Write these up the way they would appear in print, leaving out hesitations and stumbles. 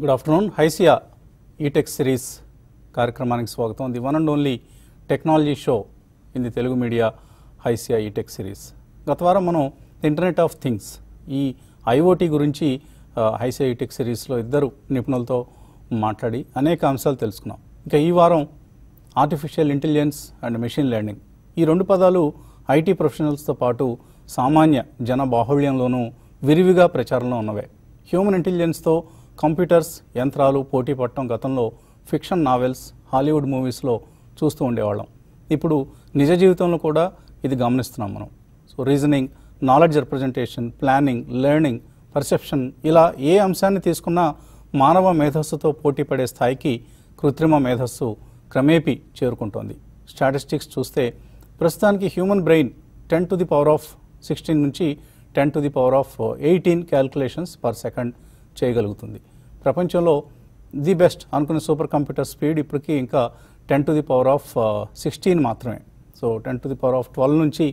Good afternoon. Hysia E-Tech series కార్యక్రమానికి స్వాగతం. The one and only technology show in the Telugu media HYSEA E-Tech series. గత వారం మనం internet of things ఈ IoT గురించి హైసియా E-Tech సిరీస్లో ఇద్దరు నిపుణులతో మాట్లాడి అనేక అంశాలు తెలుసుకున్నాం. ఇంకా ఈ వారం artificial intelligence and machine learning ఈ రెండు పదాలు IT ప్రొఫెషనల్స్తో పాటు సామాన్య జన బాహుళ్యంలోనూ విరివిగా ప్రచారంలో ఉన్నవే. హ్యూమన్ ఇంటెలిజెన్స్తో కంప్యూటర్స్ యంత్రాలు పోటీ పడటం గతంలో ఫిక్షన్ నావెల్స్ హాలీవుడ్ మూవీస్లో చూస్తూ ఉండేవాళ్ళం. ఇప్పుడు నిజ జీవితంలో కూడా ఇది గమనిస్తున్నాం మనం. So reasoning, knowledge representation, planning, learning, perception ఇలా ఏ అంశాన్ని తీసుకున్నా మానవ మేధస్సుతో పోటీ పడే స్థాయికి కృత్రిమ మేధస్సు క్రమేపీ చేరుకుంటోంది. స్టాటిస్టిక్స్ చూస్తే ప్రస్తుతానికి హ్యూమన్ బ్రెయిన్ 10⁻16 నుంచి 10⁻18 క్యాల్కులేషన్స్ పర్ సెకండ్ చేయగలుగుతుంది. ప్రపంచంలో ది బెస్ట్ అనుకునే సూపర్ కంప్యూటర్ స్పీడ్ ఇప్పటికీ ఇంకా 10⁻16 మాత్రమే. సో 10⁻12 నుంచి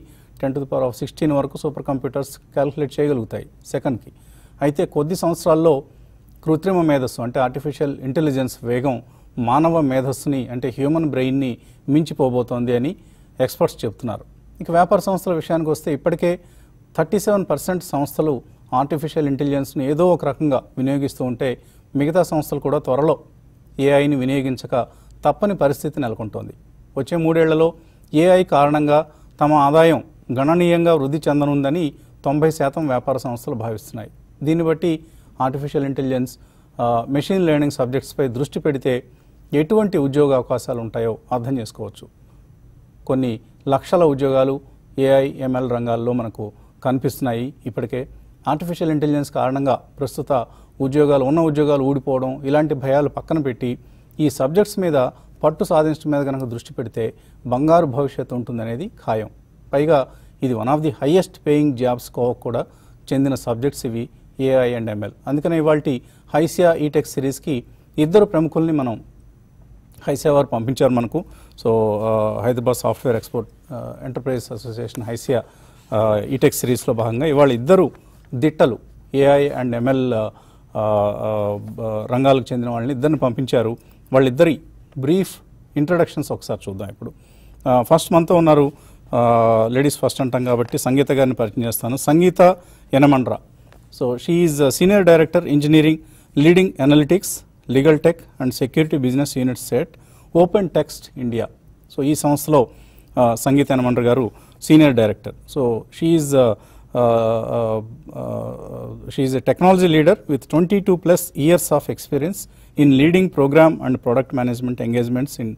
10⁻16 వరకు సూపర్ కంప్యూటర్స్ క్యాల్కులేట్ చేయగలుగుతాయి సెకండ్కి. అయితే కొద్ది సంవత్సరాల్లో కృత్రిమ మేధస్సు అంటే ఆర్టిఫిషియల్ ఇంటెలిజెన్స్ వేగం మానవ మేధస్సుని అంటే హ్యూమన్ బ్రెయిన్ని మించిపోబోతోంది అని ఎక్స్పర్ట్స్ చెప్తున్నారు. ఇక వ్యాపార సంస్థల విషయానికి వస్తే ఇప్పటికే 37% సంస్థలు ఆర్టిఫిషియల్ ఇంటెలిజెన్స్ని ఏదో ఒక రకంగా వినియోగిస్తూ ఉంటే మిగతా సంస్థలు కూడా త్వరలో ఏఐని వినియోగించక తప్పని పరిస్థితి నెలకొంటోంది. వచ్చే 3 ఏళ్లలో ఏఐ కారణంగా తమ ఆదాయం గణనీయంగా వృద్ధి చెందనుందని 90% వ్యాపార సంస్థలు భావిస్తున్నాయి. దీన్ని బట్టి ఆర్టిఫిషియల్ ఇంటెలిజెన్స్, మెషిన్ లెర్నింగ్ సబ్జెక్ట్స్పై దృష్టి పెడితే ఎటువంటి ఉద్యోగ అవకాశాలు ఉంటాయో అర్థం చేసుకోవచ్చు. కొన్ని లక్షల ఉద్యోగాలు AI, ML రంగాల్లో మనకు కనిపిస్తున్నాయి. ఇప్పటికే ఆర్టిఫిషియల్ ఇంటెలిజెన్స్ కారణంగా ప్రస్తుత ఉన్న ఉద్యోగాలు ఊడిపోవడం ఇలాంటి భయాలు పక్కన పెట్టి ఈ సబ్జెక్ట్స్ మీద పట్టు సాధించడం మీద కనుక దృష్టి పెడితే బంగారు భవిష్యత్తు ఉంటుందనేది ఖాయం. పైగా ఇది one of the highest paying jobs కూడా చెందిన సబ్జెక్ట్స్ ఇవి AI అండ్ ML. అందుకనే ఇవాల్టి హైసియా E-Tech సిరీస్కి ఇద్దరు ప్రముఖుల్ని మనం హైసియా వారు పంపించారు మనకు. So Hyderabad software export enterprise association HYSEA E-Tech సిరీస్లో భాగంగా ఇవాళ ఇద్దరు దిట్టలు AI అండ్ ML రంగాలకు చెందిన వాళ్ళని ఇద్దరిని పంపించారు. వాళ్ళిద్దరి బ్రీఫ్ ఇంట్రడక్షన్స్ ఒకసారి చూద్దాం. ఇప్పుడు ఫస్ట్ మనతో ఉన్నారు, లేడీస్ ఫస్ట్ అంటాం కాబట్టి సంగీత గారిని పరిచయం చేస్తాను. Sangeetha Yanamandra. So she is senior director engineering, leading analytics, legal tech and security business unit set, Open Text India. So ఈ సంస్థలో సంగీత యనమండ్ర గారు senior director. So she is a technology leader with 22+ years of experience in leading program and product management engagements in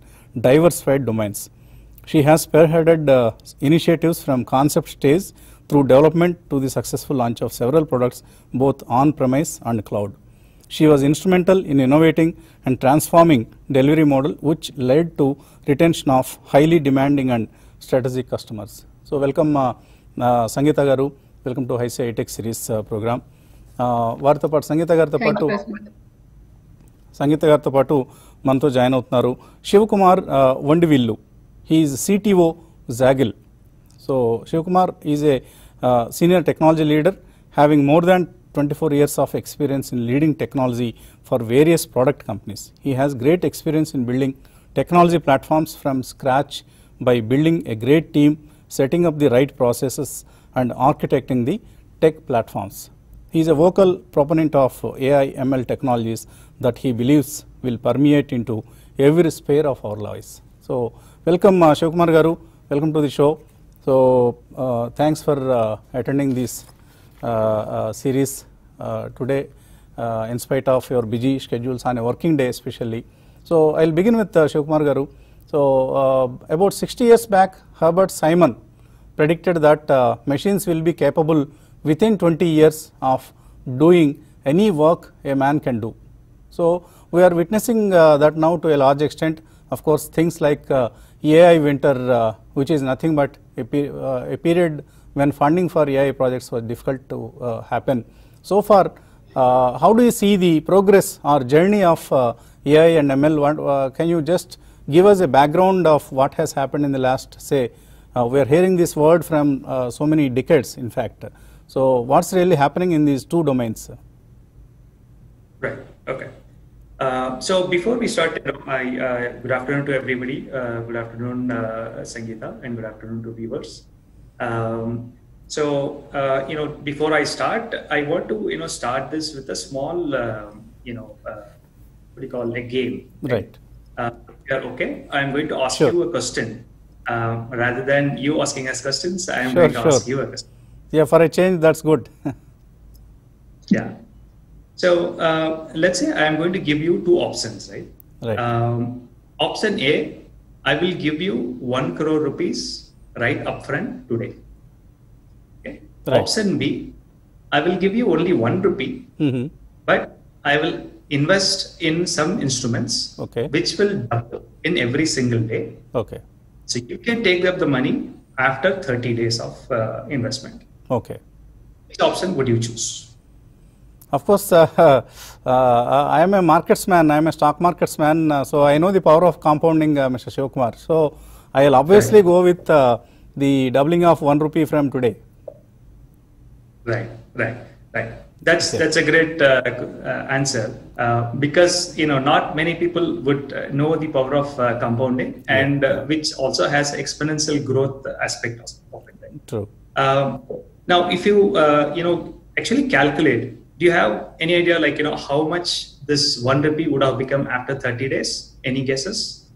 diversified domains. She has spearheaded initiatives from concept stage through development to the successful launch of several products both on-premise and cloud. She was instrumental in innovating and transforming delivery model which led to retention of highly demanding and strategic customers. So welcome Sangeeta garu, welcome to Hysia E-Tech series program. వారితో పాటు సంగీత గారితో పాటు మనతో join అవుతున్నారు Shivakumar Vandivillu. He is CTO Zaggle. So Shivakumar is a senior technology leader having more than 24 years of experience in leading technology for various product companies. He has great experience in building technology platforms from scratch by building a great team, setting up the right processes and architecting the tech platforms. He is a vocal proponent of AI ML technologies that he believes will permeate into every sphere of our lives. So welcome Shivakumar garu, welcome to the show. So thanks for attending this series today in spite of your busy schedules on a working day especially. So I'll begin with Shivakumar garu. So about 60 years back Herbert Simon predicted that machines will be capable within 20 years of doing any work a man can do. So we are witnessing that now to a large extent. Of course things like AI winter which is nothing but a period when funding for AI projects was difficult to happen. So far how do you see the progress or journey of AI and ML? Can you just give us a background of what has happened in the last, say, we are hearing this word from so many decades in fact. So what's really happening in these two domains? Right, okay. So before we start, good afternoon to everybody. Good afternoon, Sangeeta, and good afternoon to viewers. Before I start, I want to, start this with a small, what do you call a game? Right. Yeah, okay. I'm going to ask Sure. you a question. Rather than you asking us questions, I am Sure, going to sure. ask you a question. Yeah, for a change, that's good. Yeah. So let's say I'm going to give you two options, right? Right. Option A, I will give you 1 crore rupees right upfront today. Okay. Right. Option B, I will give you only 1 rupee, but I will invest in some instruments Okay. which will double in every single day. Okay. So you can take up the money after 30 days of investment. Okay. Which option would you choose? Of course, I am a marketsman. I am a stock marketsman, so I know the power of compounding, Mr. Shivakumar. So I will obviously go with the doubling of 1 rupee from today. Right. That's a great answer because not many people would know the power of compounding, and which also has exponential growth aspect of it. Right? True. Now, if you actually calculate, do you have any idea how much this 1 rupee would have become after 30 days? Any guesses?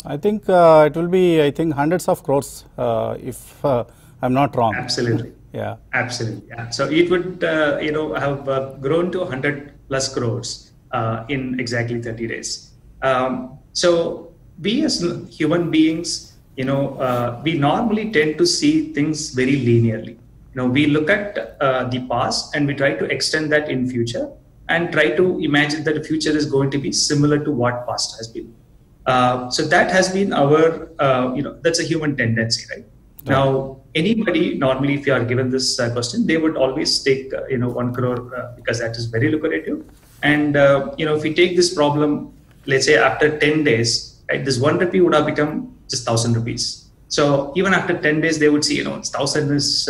I think it will be, hundreds of crores if I'm not wrong. Absolutely. Yeah. Absolutely. Yeah. So it would, have grown to 100 plus crores in exactly 30 days. So we as human beings, we normally tend to see things very linearly. We look at the past and we try to extend that in future and try to imagine that the future is going to be similar to what past has been. So that has been our, that's a human tendency, right? Now, anybody normally, if you are given this question, they would always take, 1 crore because that is very lucrative. And, if we take this problem, let's say after 10 days, right, this 1 rupee would have become just 1,000 rupees. So even after 10 days, they would see, 1,000 is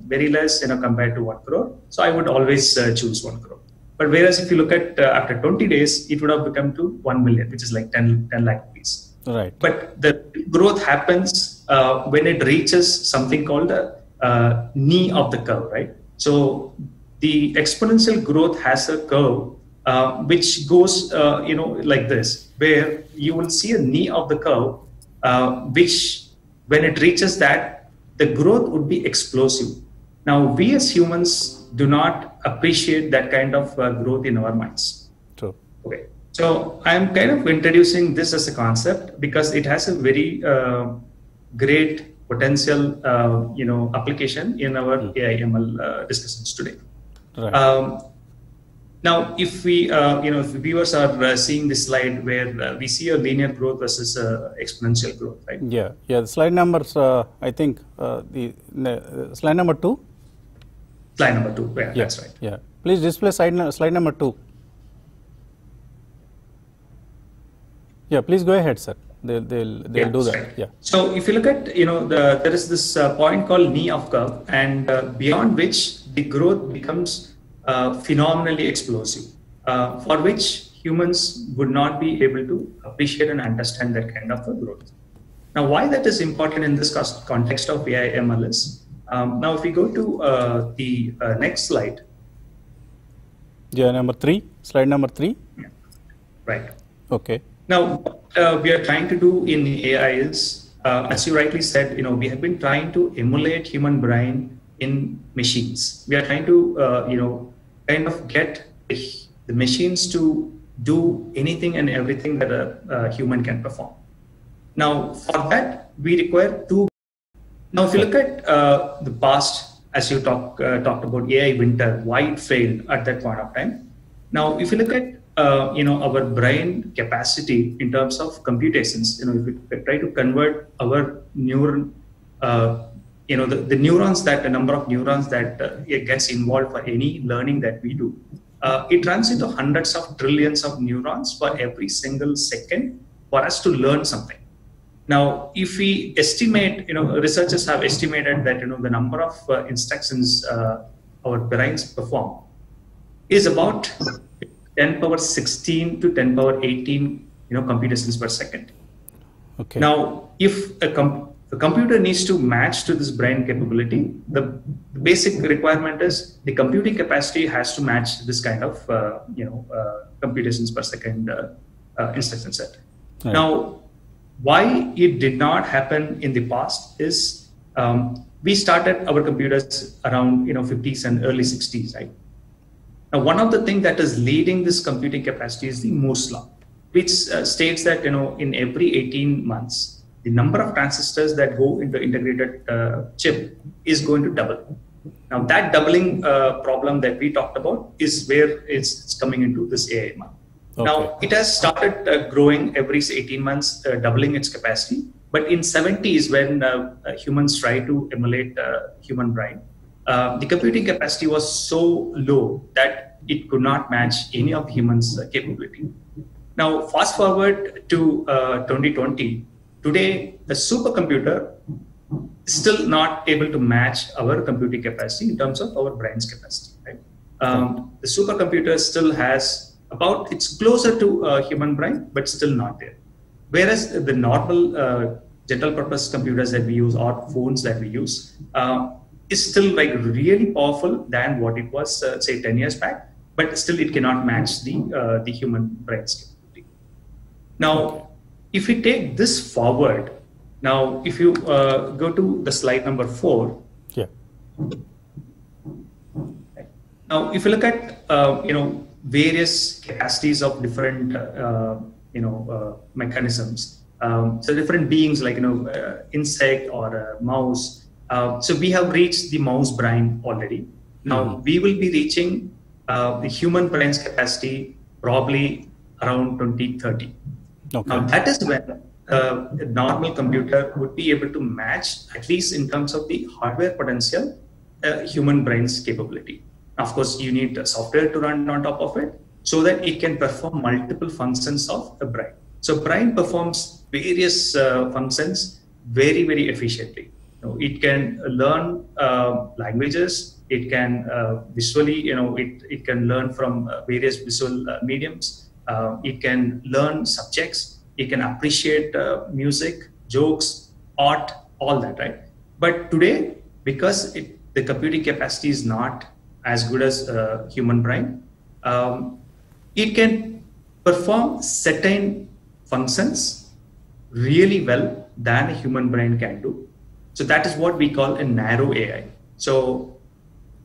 very less, compared to 1 crore. So I would always choose 1 crore. But whereas if you look at after 20 days, it would have become to 1 million, which is like 10 lakh rupees. Right. But the growth happens when it reaches something called the knee of the curve, right? So the exponential growth has a curve which goes, like this, where you will see a knee of the curve, which when it reaches that, the growth would be explosive. Now, we as humans do not appreciate that kind of growth in our minds. True. Okay. So I'm kind of introducing this as a concept because it has a very great potential, application in our AI/ML discussions today. Right. Now, if we, if viewers are seeing this slide where we see a linear growth versus exponential growth, right? Yeah. The slide numbers, I think the slide number 2. Slide number 2. Yeah, that's right. Yeah. Please display slide number 2. Yeah, please go ahead, sir. They'll do that. Right. Yeah. So if you look at, there is this point called knee of curve, and beyond which the growth becomes phenomenally explosive, for which humans would not be able to appreciate and understand that kind of a growth. Now, why that is important in this context of AI/ML is, now if we go to the next slide. Yeah, number 3, slide number 3. Yeah. Right. Okay. Now, what we are trying to do in AI is, as you rightly said, we have been trying to emulate human brain in machines. We are trying to, kind of get the machines to do anything and everything that a human can perform. Now, for that, we require two. Now, if you look at the past, as you talked about AI winter, why it failed at that point of time. Now, if you look at our brain capacity in terms of computations, if we try to convert our neuron, the neurons, that the number of neurons that it gets involved for any learning that we do, it runs into hundreds of trillions of neurons for every single second for us to learn something. Now, if we estimate, researchers have estimated that, the number of instructions our brains perform is about 10 power 16 to 10 power 18, computations per second. Okay. Now, if the computer needs to match to this brain capability, the basic requirement is the computing capacity has to match this kind of, computations per second instruction set. Right. Now, why it did not happen in the past is we started our computers around 50s and early 60s, right? Now, one of the things that is leading this computing capacity is the Moore's law, which states that in every 18 months, the number of transistors that go into integrated chip is going to double. Now, that doubling problem that we talked about is where it's coming into this AI market. Okay. Now, it has started growing every 18 months, doubling its capacity. But in 70s, when humans try to emulate human brain, the computing capacity was so low that it could not match any of humans' capability. Now, fast forward to 2020. Today, the supercomputer is still not able to match our computing capacity in terms of our brain's capacity. Right? The supercomputer still has it's closer to a human brain, but still not there. Whereas the normal general purpose computers that we use or phones that we use is still like really powerful than what it was, say, 10 years back, but still it cannot match the human brain's capability. Now, if we take this forward, now if you go to the slide number 4. Yeah. Now, if you look at various capacities of different mechanisms, so different beings like insect or a mouse. So we have reached the mouse brain already. Now we will be reaching the human brain's capacity probably around 2030. Okay. Now that is when a normal computer would be able to match, at least in terms of the hardware potential, human brain's capability. Of course, you need software to run on top of it so that it can perform multiple functions of the brain. So brain performs various functions very, very efficiently. It can learn languages. It can visually, it can learn from various visual mediums. It can learn subjects. It can appreciate music, jokes, art, all that, right? But today, because the computing capacity is not as good as human brain, it can perform certain functions really well than a human brain can do. So that is what we call a narrow AI. So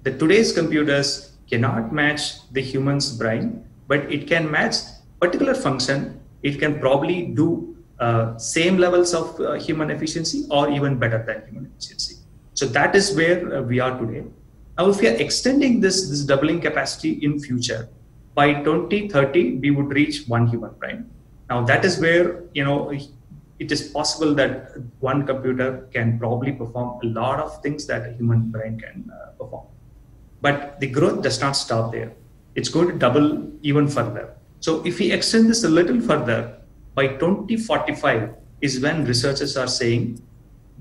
today's computers cannot match the human's brain, but it can match particular function. It can probably do same levels of human efficiency or even better than human efficiency. So that is where we are today. Now, if we are extending this doubling capacity in future, by 2030, we would reach one human brain. Now, that is where, it is possible that one computer can probably perform a lot of things that a human brain can perform. But the growth does not stop there. It's going to double even further. So if we extend this a little further, by 2045 is when researchers are saying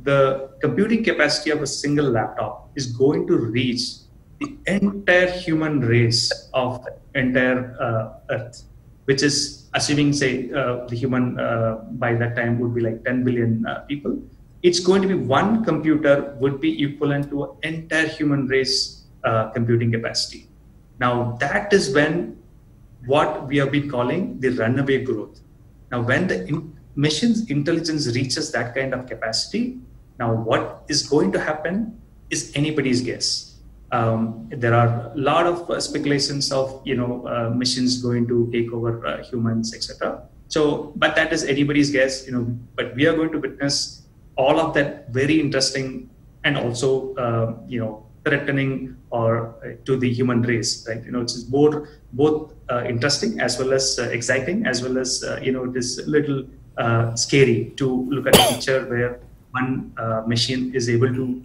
the computing capacity of a single laptop is going to reach the entire human race of the entire Earth, which is assuming, say, the human by that time would be like 10 billion people. It's going to be one computer would be equivalent to an entire human race computing capacity. Now, that is when what we have been calling the runaway growth. Now, when the machine's intelligence reaches that kind of capacity, now what is going to happen is anybody's guess. There are a lot of speculations of machines going to take over humans, etc. So, but that is anybody's guess. But we are going to witness all of that very interesting and also threatening or to the human race, right? It's both interesting as well as exciting, as well as it is a little scary to look at a picture where one machine is able to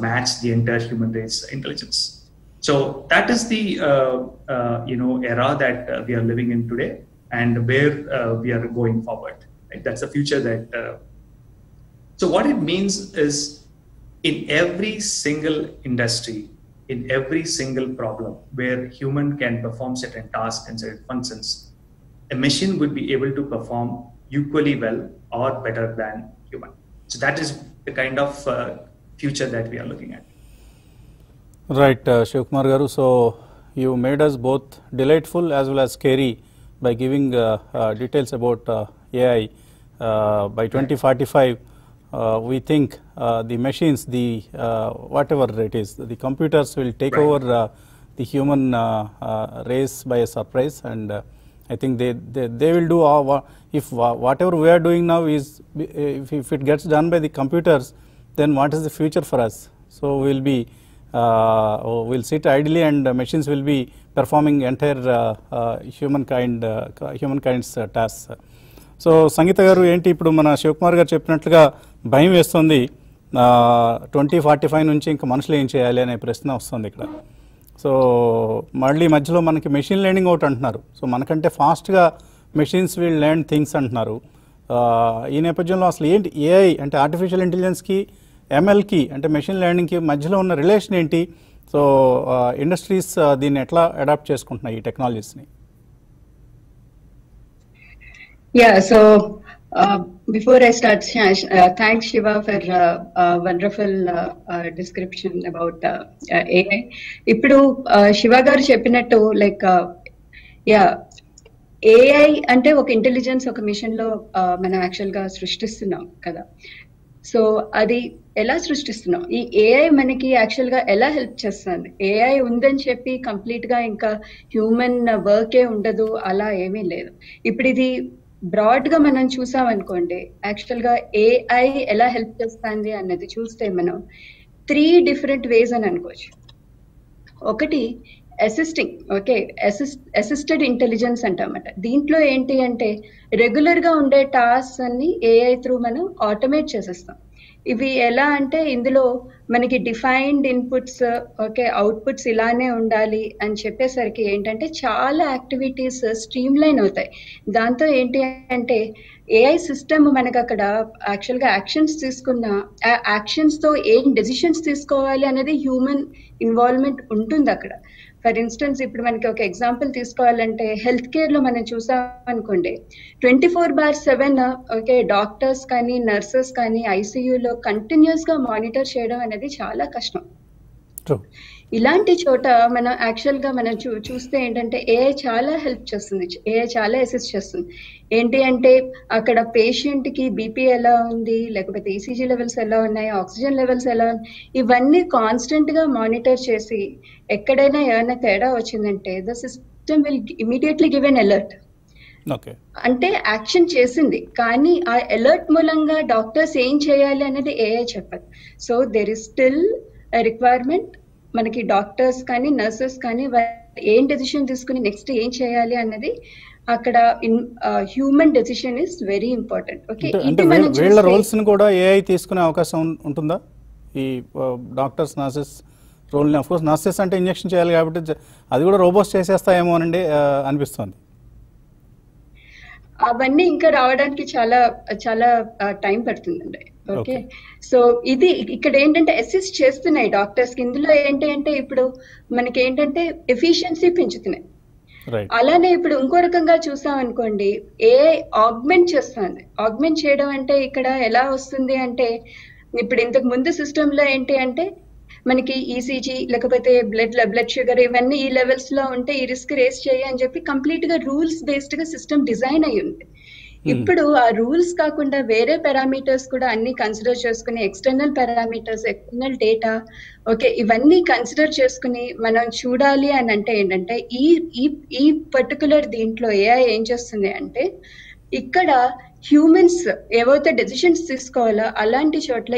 match the entire human race intelligence. So that is the era that we are living in today, and where we are going forward. Right? That's the future that. So what it means is, in every single industry, in every single problem where human can perform certain tasks and certain functions, a machine would be able to perform equally well or better than human. So that is the kind of future that we are looking at. Right, Shivkumar Garu. So you made us both delightful as well as scary by giving details about AI. By 2045, we think the machines, the whatever it is, the computers will take Right. over the human race by a surprise, and I think they will do if whatever we are doing now is if it gets done by the computers, then what is the future for us? So we'll be we'll sit idly and machines will be performing entire humankind's tasks. So సంగీత గారు ఏంటి ఇప్పుడు మన శివకుమార్ గారు చెప్పినట్లుగా భయం వేస్తుంది, 2045 నుంచి ఇంకా మనుషులు ఏం చేయాలి అనే ప్రశ్న వస్తుంది ఇక్కడ. సో మళ్ళీ మధ్యలో మనకి మెషిన్ లెర్నింగ్ ఒకటి అంటున్నారు. సో మనకంటే ఫాస్ట్గా మెషిన్స్ విల్ లెర్న్ థింగ్స్ అంటున్నారు. ఈ నేపథ్యంలో అసలు ఏంటి ఏఐ అంటే ఆర్టిఫిషియల్ ఇంటెలిజెన్స్కి ఎంఎల్కి అంటే మెషిన్ లెర్నింగ్కి మధ్యలో ఉన్న రిలేషన్ ఏంటి? సో ఇండస్ట్రీస్ దీన్ని ఎట్లా అడాప్ట్ చేసుకుంటున్నాయి ఈ టెక్నాలజీస్ని? Yeah, so before I start, thanks Shiva for a wonderful description about AI. Ippudu Shiva garu cheppinattu like yeah, AI ante oka intelligence oka machine lo మనం actual గా సృష్టిస్తున్నాం కదా. So అది ఎలా సృష్టిస్తున్నాం, ఈ ఏఐ మనకి యాక్చువల్ గా ఎలా హెల్ప్ చేస్తుంది? ఏఐ ఉందని చెప్పి కంప్లీట్ గా ఇంకా హ్యూమన్ వర్కే ఉండదు అలా ఏమీ లేదు. ఇప్పుడు ఇది బ్రాడ్ గా మనం చూసాం అనుకోండి, యాక్చువల్ గా ఏఐ ఎలా హెల్ప్ చేస్తుంది అన్నది చూస్తే మనం 3 different ways అని అనుకోవచ్చు. ఒకటి అసిస్టింగ్, ఓకే, అసిస్టెడ్ ఇంటెలిజెన్స్ అంటామట. దీంట్లో ఏంటి అంటే రెగ్యులర్ గా ఉండే టాస్క్ అన్ని ఏఐ త్రూ మనం ఆటోమేట్ చేసేస్తాం. ఇవి ఎలా అంటే ఇందులో మనకి డిఫైన్డ్ ఇన్పుట్స్, ఓకే, అవుట్పుట్స్ ఇలానే ఉండాలి అని చెప్పేసరికి ఏంటంటే చాలా యాక్టివిటీస్ స్ట్రీమ్ లైన్ అవుతాయి. దాంతో ఏంటి అంటే ఏఐ సిస్టమ్ మనకు అక్కడ యాక్చువల్ గా యాక్షన్స్ తీసుకున్న ఆ యాక్షన్స్ తో ఏం డెసిషన్స్ తీసుకోవాలి అనేది హ్యూమన్ ఇన్వాల్వ్మెంట్ ఉంటుంది అక్కడ. ఫర్ ఇన్స్టెన్స్ ఇప్పుడు మనకి ఒక ఎగ్జాంపుల్ తీసుకోవాలంటే హెల్త్ కేర్ లో మనం చూసాం అనుకోండి, 24/7 ఓకే డాక్టర్స్ కానీ నర్సెస్ కానీ ఐసీయూలో కంటిన్యూస్ గా మానిటర్ చేయడం అనేది చాలా కష్టం. ఇలాంటి చోట మనం యాక్చువల్ గా మనం చూస్తే ఏంటంటే ఏఐ చాలా హెల్ప్ చేస్తుంది, ఏఐ చాలా అసిస్ట్ చేస్తుంది. ఏంటి అంటే అక్కడ పేషెంట్ కి బీపీ ఎలా ఉంది, లేకపోతే ఈసీజీ లెవెల్స్ ఎలా ఉన్నాయి, ఆక్సిజన్ లెవెల్స్ ఎలా ఉన్నాయి, ఇవన్నీ కాన్స్టెంట్ గా మానిటర్ చేసి ఎక్కడైనా ఏమైనా తేడా వచ్చిందంటే the system will immediately give an alert. అంటే యాక్షన్ చేసింది, కానీ ఆ అలర్ట్ మూలంగా డాక్టర్స్ ఏం చేయాలి అనేది ఏఐ చెప్పదు. So there is still requirement మనకి డాక్టర్స్ కానీ నర్సెస్ కానీ ఏం డెసిషన్ తీసుకుని నెక్స్ట్ ఏం చేయాలి అన్నది అక్కడ human decision is very important. Okay, వీళ్ళ రోల్స్ ని కూడా ఏఐ తీసుకునే అవకాశం ఉంటుందా? ఈ డాక్టర్స్ నర్సెస్ రోల్ ని, ఆఫ్ కోర్స్ నర్సెస్ అంటే ఇంజెక్షన్ చేయాలి కాబట్టి అది కూడా రోబోట్స్ చేసేస్తాయేమో అనండి అనిపిస్తుంది. అవన్నీ ఇంకా రావడానికి చాలా చాలా టైం పడుతుందండి. ఓకే, సో ఇది ఇక్కడ ఏంటంటే అసిస్ట్ చేస్తున్నాయి డాక్టర్స్ కి. ఇందులో ఏంటి అంటే ఇప్పుడు మనకి ఏంటంటే ఎఫిషియన్సీ పెంచుతున్నాయి. అలానే ఇప్పుడు ఇంకో రకంగా చూసాం అనుకోండి, ఏఐ ఆగ్మెంట్ చేస్తుంది. ఆగ్మెంట్ చేయడం అంటే ఇక్కడ ఎలా వస్తుంది అంటే ఇప్పుడు ఇంతకు ముందు సిస్టమ్ లో ఏంటి అంటే మనకి ఈసీజీ లేకపోతే బ్లడ్ షుగర్ ఇవన్నీ ఈ లెవెల్స్ లో ఉంటే ఈ రిస్క్ రేస్ చేయి అని చెప్పి కంప్లీట్ గా రూల్స్ బేస్డ్ గా సిస్టమ్ డిజైన్ అయ్యి ఉంది. ఇప్పుడు ఆ రూల్స్ కాకుండా వేరే పారామీటర్స్ కూడా అన్ని కన్సిడర్ చేసుకుని, external parameters, external data, okay, ఇవన్నీ కన్సిడర్ చేసుకుని మనం చూడాలి అని అంటే ఏంటంటే ఈ పర్టికులర్ దీంట్లో ఏఐ ఏం చేస్తుంది అంటే ఇక్కడ హ్యూమన్స్ ఏవైతే డెసిషన్స్ తీసుకోవాలో అలాంటి చోట్ల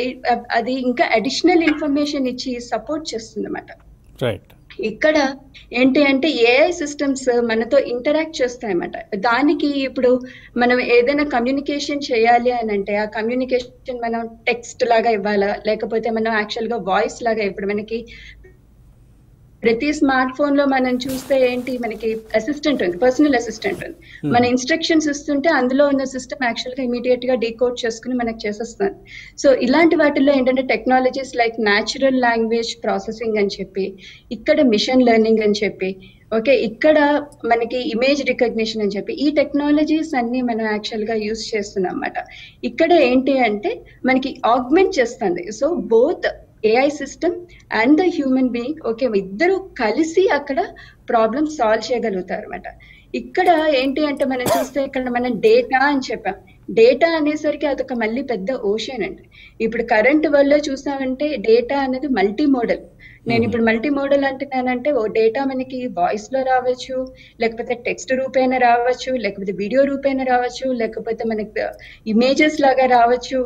అది ఇంకా అడిషనల్ ఇన్ఫర్మేషన్ ఇచ్చి సపోర్ట్ చేస్తుంది అన్నమాట. ఇక్కడ ఏంటి అంటే ఏఐ సిస్టమ్స్ మనతో ఇంటరాక్ట్ చేస్తాయన్నమాట. దానికి ఇప్పుడు మనం ఏదైనా కమ్యూనికేషన్ చేయాలి అని అంటే ఆ కమ్యూనికేషన్ మనం టెక్స్ట్ లాగా ఇవ్వాలా, లేకపోతే మనం యాక్చువల్ గా వాయిస్ లాగా, ఇప్పుడు మనకి ప్రతి స్మార్ట్ ఫోన్ లో మనం చూస్తే ఏంటి, మనకి అసిస్టెంట్ ఉంది, పర్సనల్ అసిస్టెంట్ ఉంది. మన ఇన్స్ట్రక్షన్స్ ఇస్తుంటే అందులో ఉన్న సిస్టమ్ యాక్చువల్ గా ఇమీడియట్ గా డీకోడ్ చేసుకుని మనకి చేసేస్తుంది. సో ఇలాంటి వాటిల్లో ఏంటంటే technologies like natural language processing అని చెప్పి, ఇక్కడ మిషన్ లెర్నింగ్ అని చెప్పి, ఓకే, ఇక్కడ మనకి ఇమేజ్ రికగ్నిషన్ అని చెప్పి, ఈ టెక్నాలజీస్ అన్ని మనం యాక్చువల్ గా యూస్ చేస్తున్నాం అన్నమాట. ఇక్కడ ఏంటి అంటే మనకి ఆగ్మెంట్ చేస్తుంది. So both AI system and the human being, okay, ఇద్దరు కలిసి అక్కడ ప్రాబ్లమ్ సాల్వ్ చేయగలుగుతారు అనమాట. ఇక్కడ ఏంటి అంటే మనం చూస్తే ఇక్కడ మనం డేటా అని చెప్పాం. డేటా అనేసరికి అదొక మళ్ళీ పెద్ద ఓషన్ అండి. ఇప్పుడు కరెంట్ వల్ల చూసామంటే డేటా అనేది మల్టీ మోడల్. నేను ఇప్పుడు మల్టీ మోడల్ అంటున్నానంటే ఓ డేటా మనకి వాయిస్ లో రావచ్చు, లేకపోతే టెక్స్ట్ రూపేణ రావచ్చు, లేకపోతే వీడియో రూపేణ రావచ్చు, లేకపోతే మనకి ఇమేజెస్ లాగా రావచ్చు,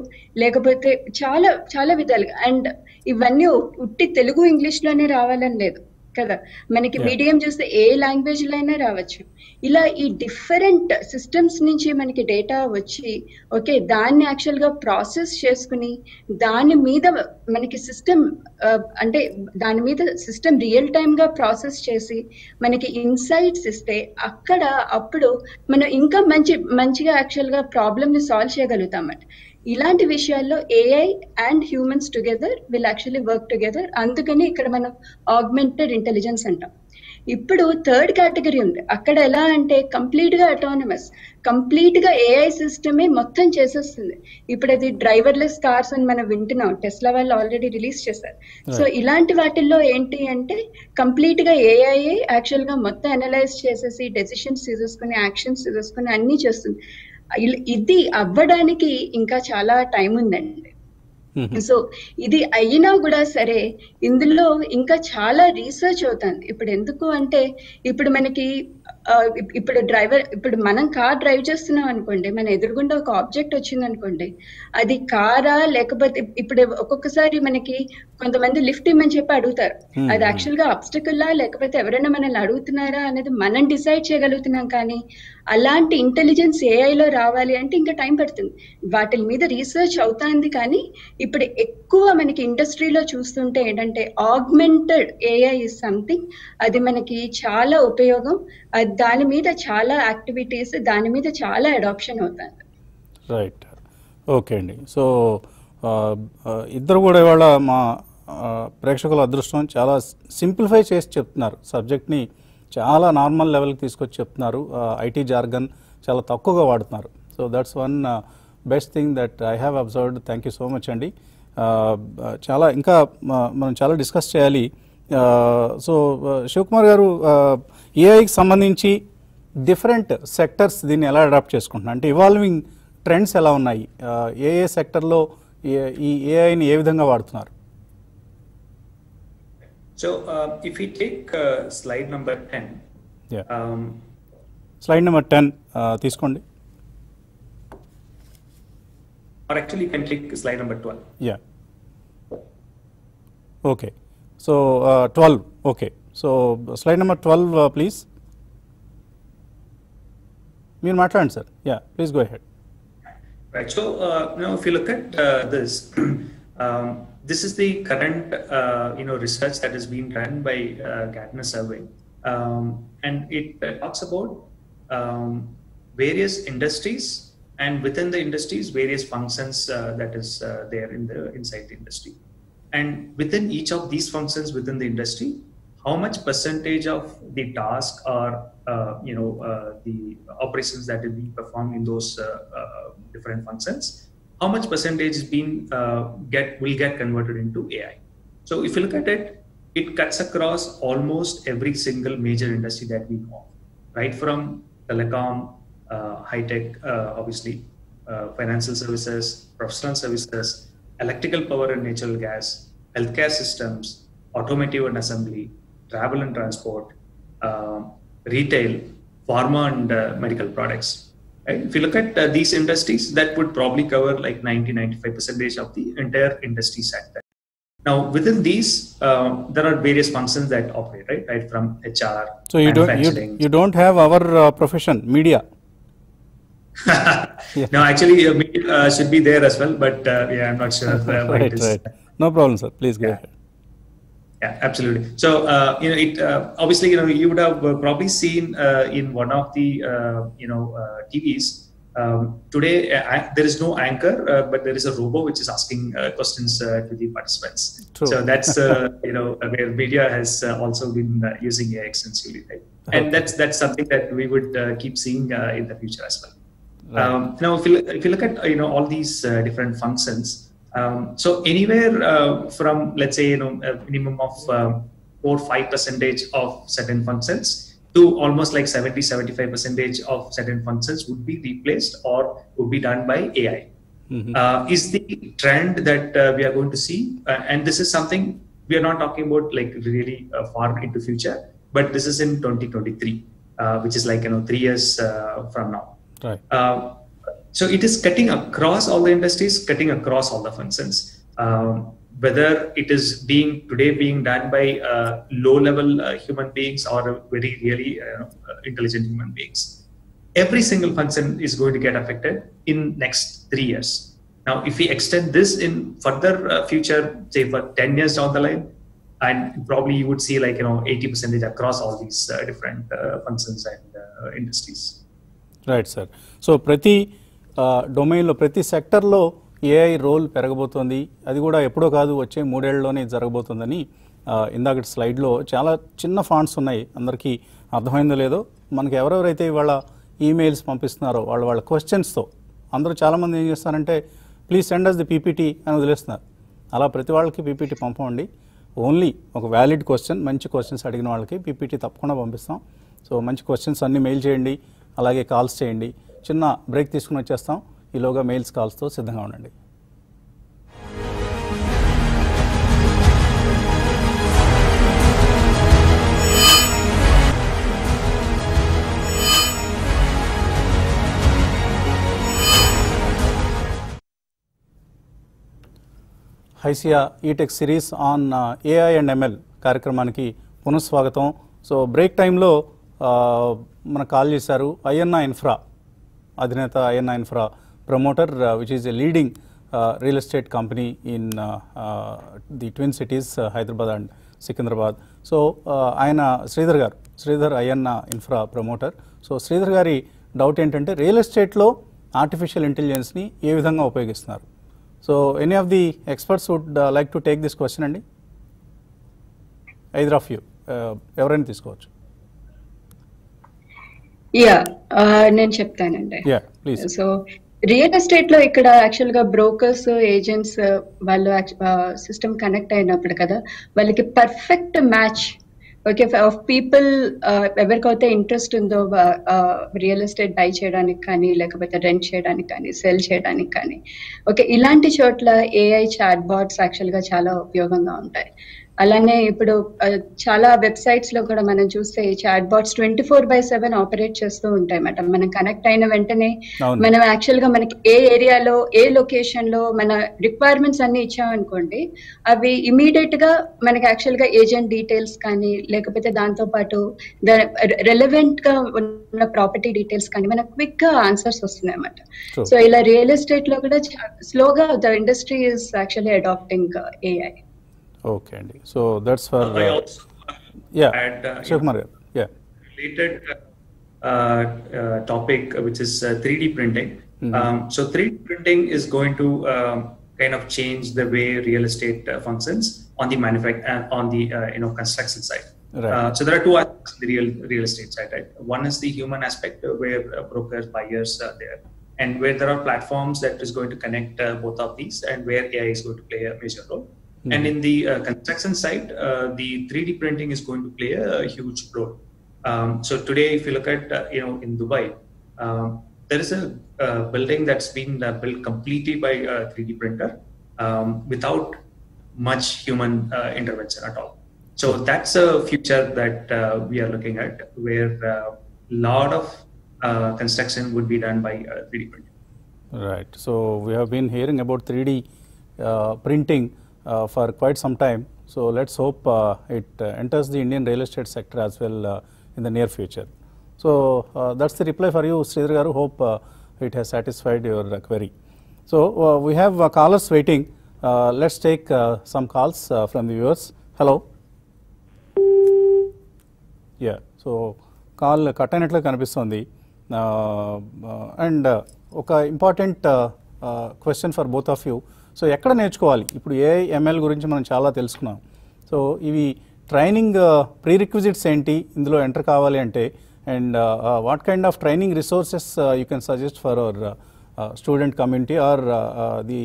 లేకపోతే చాలా చాలా విధాలుగా. అండ్ ఇవన్నీ ఉట్టి తెలుగు ఇంగ్లీష్ లోనే రావాలని లేదు కదా, మనకి మీడియం చూస్తే ఏ లాంగ్వేజ్ లో అయినా రావచ్చు. ఇలా ఈ డిఫరెంట్ సిస్టమ్స్ నుంచి మనకి డేటా వచ్చి, ఓకే, దాన్ని యాక్చువల్ గా ప్రాసెస్ చేసుకుని దాని మీద మనకి సిస్టమ్ అంటే దాని మీద సిస్టమ్ రియల్ టైమ్ గా ప్రాసెస్ చేసి మనకి ఇన్సైట్స్ ఇస్తే అక్కడ అప్పుడు మనం ఇంకా మంచిగా యాక్చువల్ గా ప్రాబ్లమ్ ని సాల్వ్ చేయగలుగుతాం అన్నమాట. ఇలాంటి విషయాల్లో AI and humans together will actually work together. అందుకని ఇక్కడ మనం ఆగ్మెంటెడ్ ఇంటెలిజెన్స్ అంటాం. ఇప్పుడు థర్డ్ కేటగిరీ ఉంది. అక్కడ ఎలా అంటే కంప్లీట్ గా అటానమస్, కంప్లీట్ గా AI సిస్టమే మొత్తం చేసేస్తుంది. ఇప్పుడు అది డ్రైవర్లెస్ కార్స్ అని మనం వింటున్నాం, టెస్లా వాళ్ళు ఆల్రెడీ రిలీజ్ చేశారు. సో ఇలాంటి వాటిల్లో ఏంటి అంటే కంప్లీట్ గా AI యాక్చువల్ గా మొత్తం అనలైజ్ చేసేసి డెసిషన్స్ తీసేసుకుని యాక్షన్స్ తీసేసుకుని అన్ని చేస్తుంది. ఇది అవ్వడానికి ఇంకా చాలా టైం ఉందండి. సో ఇది అయినా కూడా సరే ఇందులో ఇంకా చాలా రీసెర్చ్ అవుతుంది. ఇప్పుడు ఎందుకు అంటే ఇప్పుడు మనకి ఇప్పుడు మనం కార్ డ్రైవ్ చేస్తున్నాం అనుకోండి, మన ఎదురుగుండా ఒక ఆబ్జెక్ట్ వచ్చింది అనుకోండి, అది కారా లేకపోతే ఇప్పుడు ఒక్కొక్కసారి మనకి కొంతమంది లిఫ్ట్ ఇమ్మని చెప్పి అడుగుతారు, అది యాక్చువల్ గా అబ్స్టకల్లా లేకపోతే ఎవరైనా మనల్ని అడుగుతున్నారా అనేది మనం డిసైడ్ చేయగలుగుతున్నాం. కానీ అలాంటి ఇంటెలిజెన్స్ ఏఐలో రావాలి అంటే ఇంకా టైం పడుతుంది. వాటి మీద రీసెర్చ్ అవుతుంది. కానీ ఇప్పుడు ఎక్కువ మనకి ఇండస్ట్రీలో చూస్తుంటే ఏంటంటే ఆగ్మెంటెడ్ AI ఇస్ సంథింగ్, అది మనకి చాలా ఉపయోగం, దాని మీద చాలా యాక్టివిటీస్, దాని మీద చాలా అడాప్షన్ అవుతుంది. రైట్, ఓకే అండి. సో ఇద్దరు కూడా ఇవాళ మా ప్రేక్షకుల అదృష్టం, చాలా సింప్లిఫై చేసి చెప్తున్నారు, సబ్జెక్ట్ని చాలా నార్మల్ లెవెల్కి తీసుకొచ్చి చెప్తున్నారు. IT జార్గన్ చాలా తక్కువగా వాడుతున్నారు. So that's one best thing that I have observed. Thank you so much అండి. చాలా ఇంకా మనం చాలా డిస్కస్ చేయాలి. సో శివకుమార్ గారు, ఏఐకి సంబంధించి డిఫరెంట్ సెక్టర్స్ దీన్ని ఎలా అడాప్ట్ చేసుకుంటున్నారు, అంటే ఇవాల్వింగ్ ట్రెండ్స్ ఎలా ఉన్నాయి, ఏ సెక్టర్లో ఈ ఏఐని ఏ విధంగా వాడుతున్నారు? So if we take slide number 10. Yeah. Slide number 10 తీసుకోండి. Or actually you can click slide number 12. Yeah. Okay. So 12. Okay. So slide number 12 please. మీరు మాట్లాడండి sir. Yeah, please go ahead. Right. So now if you look at this, this is the current research that has been done by Gartner survey, and it talks about various industries, and within the industries various functions that is there inside the industry, and within each of these functions within the industry, how much percentage of the task or the operations that will be performed in those different functions, how much percentage is being will get converted into AI. So if you look at it, it cuts across almost every single major industry that we know, right from telecom, high tech, obviously, financial services, professional services, electrical power and natural gas, healthcare systems, automotive and assembly, travel and transport, retail, pharma and medical products. Right? If you look at these industries, that would probably cover like 90-95% of the entire industry sector. Now, within these, there are various functions that operate, right from HR. So you don't have our profession, media. Yeah. No, actually, should be there as well, but I'm not sure why right, it is. Right. No problem, sir. Please go ahead. Yeah, absolutely. So, it obviously, you would have probably seen in one of the, TVs. Today, there is no anchor, but there is a robo which is asking questions to the participants. True. So that's where media has also been using AI extensively, right? And Okay. that's something that we would keep seeing in the future as well. Right. Now, if you look at all these different functions, so anywhere from, let's say, a minimum of 4-5% of certain functions to almost like 70-75% of certain functions would be replaced or would be done by AI. Is the trend that we are going to see, and this is something we are not talking about like really far into future, but this is in 2023, which is like 3 years from now. Right. So it is cutting across all the industries, cutting across all the functions. Whether it is being done by low-level human beings or very really intelligent human beings, every single function is going to get affected in next 3 years. Now, if we extend this in further future, say for 10 years down the line, and probably you would see like 80% across all these different functions and industries. Right sir. So ప్రతి డొమైన్లో ప్రతి సెక్టర్లో AI role పెరగబోతోంది. అది కూడా ఎప్పుడో కాదు, వచ్చే 3 ఏళ్లలోనే జరగబోతోందని ఇందాకటి స్లైడ్లో చాలా చిన్న ఫాంట్స్ ఉన్నాయి. అందరికీ అర్థమైందో లేదో, మనకి ఎవరెవరైతే ఇవాళ ఈమెయిల్స్ పంపిస్తున్నారో వాళ్ళ క్వశ్చన్స్తో అందరూ చాలామంది ఏం చేస్తారంటే please send us the PPT అని వదిలేస్తున్నారు. అలా ప్రతి వాళ్ళకి పీపీటీ పంపండి. ఓన్లీ ఒక వ్యాలిడ్ క్వశ్చన్, మంచి క్వశ్చన్స్ అడిగిన వాళ్ళకి పీపీటీ తప్పకుండా పంపిస్తాం. సో మంచి క్వశ్చన్స్ అన్నీ మెయిల్ చేయండి, అలాగే కాల్స్ చేయండి. చిన్న బ్రేక్ తీసుకుని వచ్చేస్తాం. ఈలోగా మెయిల్స్ కాల్స్తో సిద్ధంగా ఉండండి. HYSEA ETech series on AI and ML కార్యక్రమానికి పునఃస్వాగతం. సో బ్రేక్ టైంలో మనకు కాల్ చేశారు ఐఎన్ఆ ఇన్ఫ్రా అధినేత, INA Infra promoter, which is a leading real estate company in the twin cities Hyderabad and Secunderabad. So ఆయన Sridhar INA Infra promoter. So Sridhar గారి doubt ఏంటంటే real ఎస్టేట్లో ఆర్టిఫిషియల్ ఇంటెలిజెన్స్ని ఏ విధంగా ఉపయోగిస్తున్నారు? So any of the experts would like to take this question అండి. Either of you, ఎవరైనా తీసుకోవచ్చు. నేను చెప్తానండి. ప్లీజ్. సో రియల్ ఎస్టేట్ లో ఇక్కడ యాక్చువల్ గా బ్రోకర్స్, ఏజెంట్స్ వాళ్ళు సిస్టమ్ కనెక్ట్ అయినప్పుడు కదా వాళ్ళకి perfect match okay of people ఎవరికైతే ఇంట్రెస్ట్ ఉందో రియల్ ఎస్టేట్ బై చేయడానికి కానీ, లేకపోతే రెంట్ చేయడానికి కానీ, సెల్ చేయడానికి కానీ, ఓకే ఇలాంటి చోట్ల ఏఐ చాట్ బాట్స్ యాక్చువల్ గా చాలా ఉపయోగంగా ఉంటాయి. అలానే ఇప్పుడు చాలా వెబ్సైట్స్ లో కూడా మనం చూస్తే చాట్ బాట్స్ 24/7 ఆపరేట్ చేస్తూ ఉంటాయి అన్నమాట. మనం కనెక్ట్ అయిన వెంటనే మనం యాక్చువల్ గా మనకి ఏ ఏరియాలో, ఏ లొకేషన్ లో మన రిక్వైర్మెంట్స్ అన్ని ఇచ్చామనుకోండి, అవి ఇమీడియట్ గా మనకి యాక్చువల్ గా ఏజెంట్ డీటెయిల్స్ కానీ, లేకపోతే దాంతో పాటు రెలవెంట్ గా ఉన్న ప్రాపర్టీ డీటెయిల్స్ కానీ మనకు క్విక్ గా ఆన్సర్స్ వస్తున్నాయి అన్నమాట. సో ఇలా రియల్ ఎస్టేట్ లో కూడా స్లోగా the industry is actually adapting AI. Okay, Andy. So that's for I also add, Shivakumar, related topic, which is 3D printing. So 3D printing is going to kind of change the way real estate functions on the construction side. Right. So there are two aspects of the real estate side, right? One is the human aspect, where brokers, buyers are there, and where there are platforms that is going to connect both of these, and where AI is going to play a major role. And in the construction side, the 3D printing is going to play a huge role. So today, if you look at in Dubai, there is a building that's been built completely by a 3D printer without much human intervention at all. So that's a future that we are looking at, where a lot of construction would be done by 3D printing. Right. So we have been hearing about 3D printing for quite some time. So let's hope it enters the Indian real estate sector as well in the near future. So that's the reply for you, Sridhar Garu. Hope it has satisfied your query. So we have callers waiting. Let's take some calls from the viewers. Hello. Yeah, so call cut అయినట్లు కనిపిస్తుంది. And ఒక important question for both of you. So ఎక్కడ నేర్చుకోవాలి? ఇప్పుడు AI ML గురించి మనం చాలా తెలుసుకున్నాం. సో ఇవి ట్రైనింగ్ ప్రీ రిక్విజిట్స్ ఏంటి ఇందులో ఎంటర్ కావాలి అంటే, and what kind of training resources you can suggest for our student community or the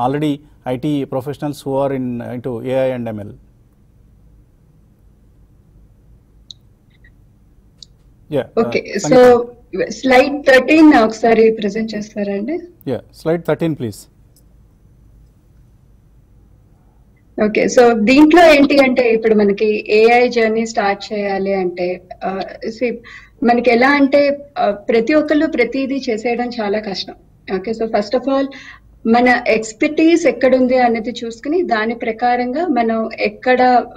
already IT professionals who are into AI and ML? Okay, so slide 13 ఒకసారి present చేస్తారండి. Slide 13 please. Okay, so దీంట్లో ఏంటి అంటే ఇప్పుడు మనకి AI journey start చేయాలి అంటే మనకి ఎలా అంటే ప్రతి ఒక్కళ్ళు ప్రతిదీ చేసేయడం చాలా కష్టం. Okay, so first of all మన ఎక్స్పర్టీస్ ఎక్కడుంది అనేది చూసుకుని దాని ప్రకారంగా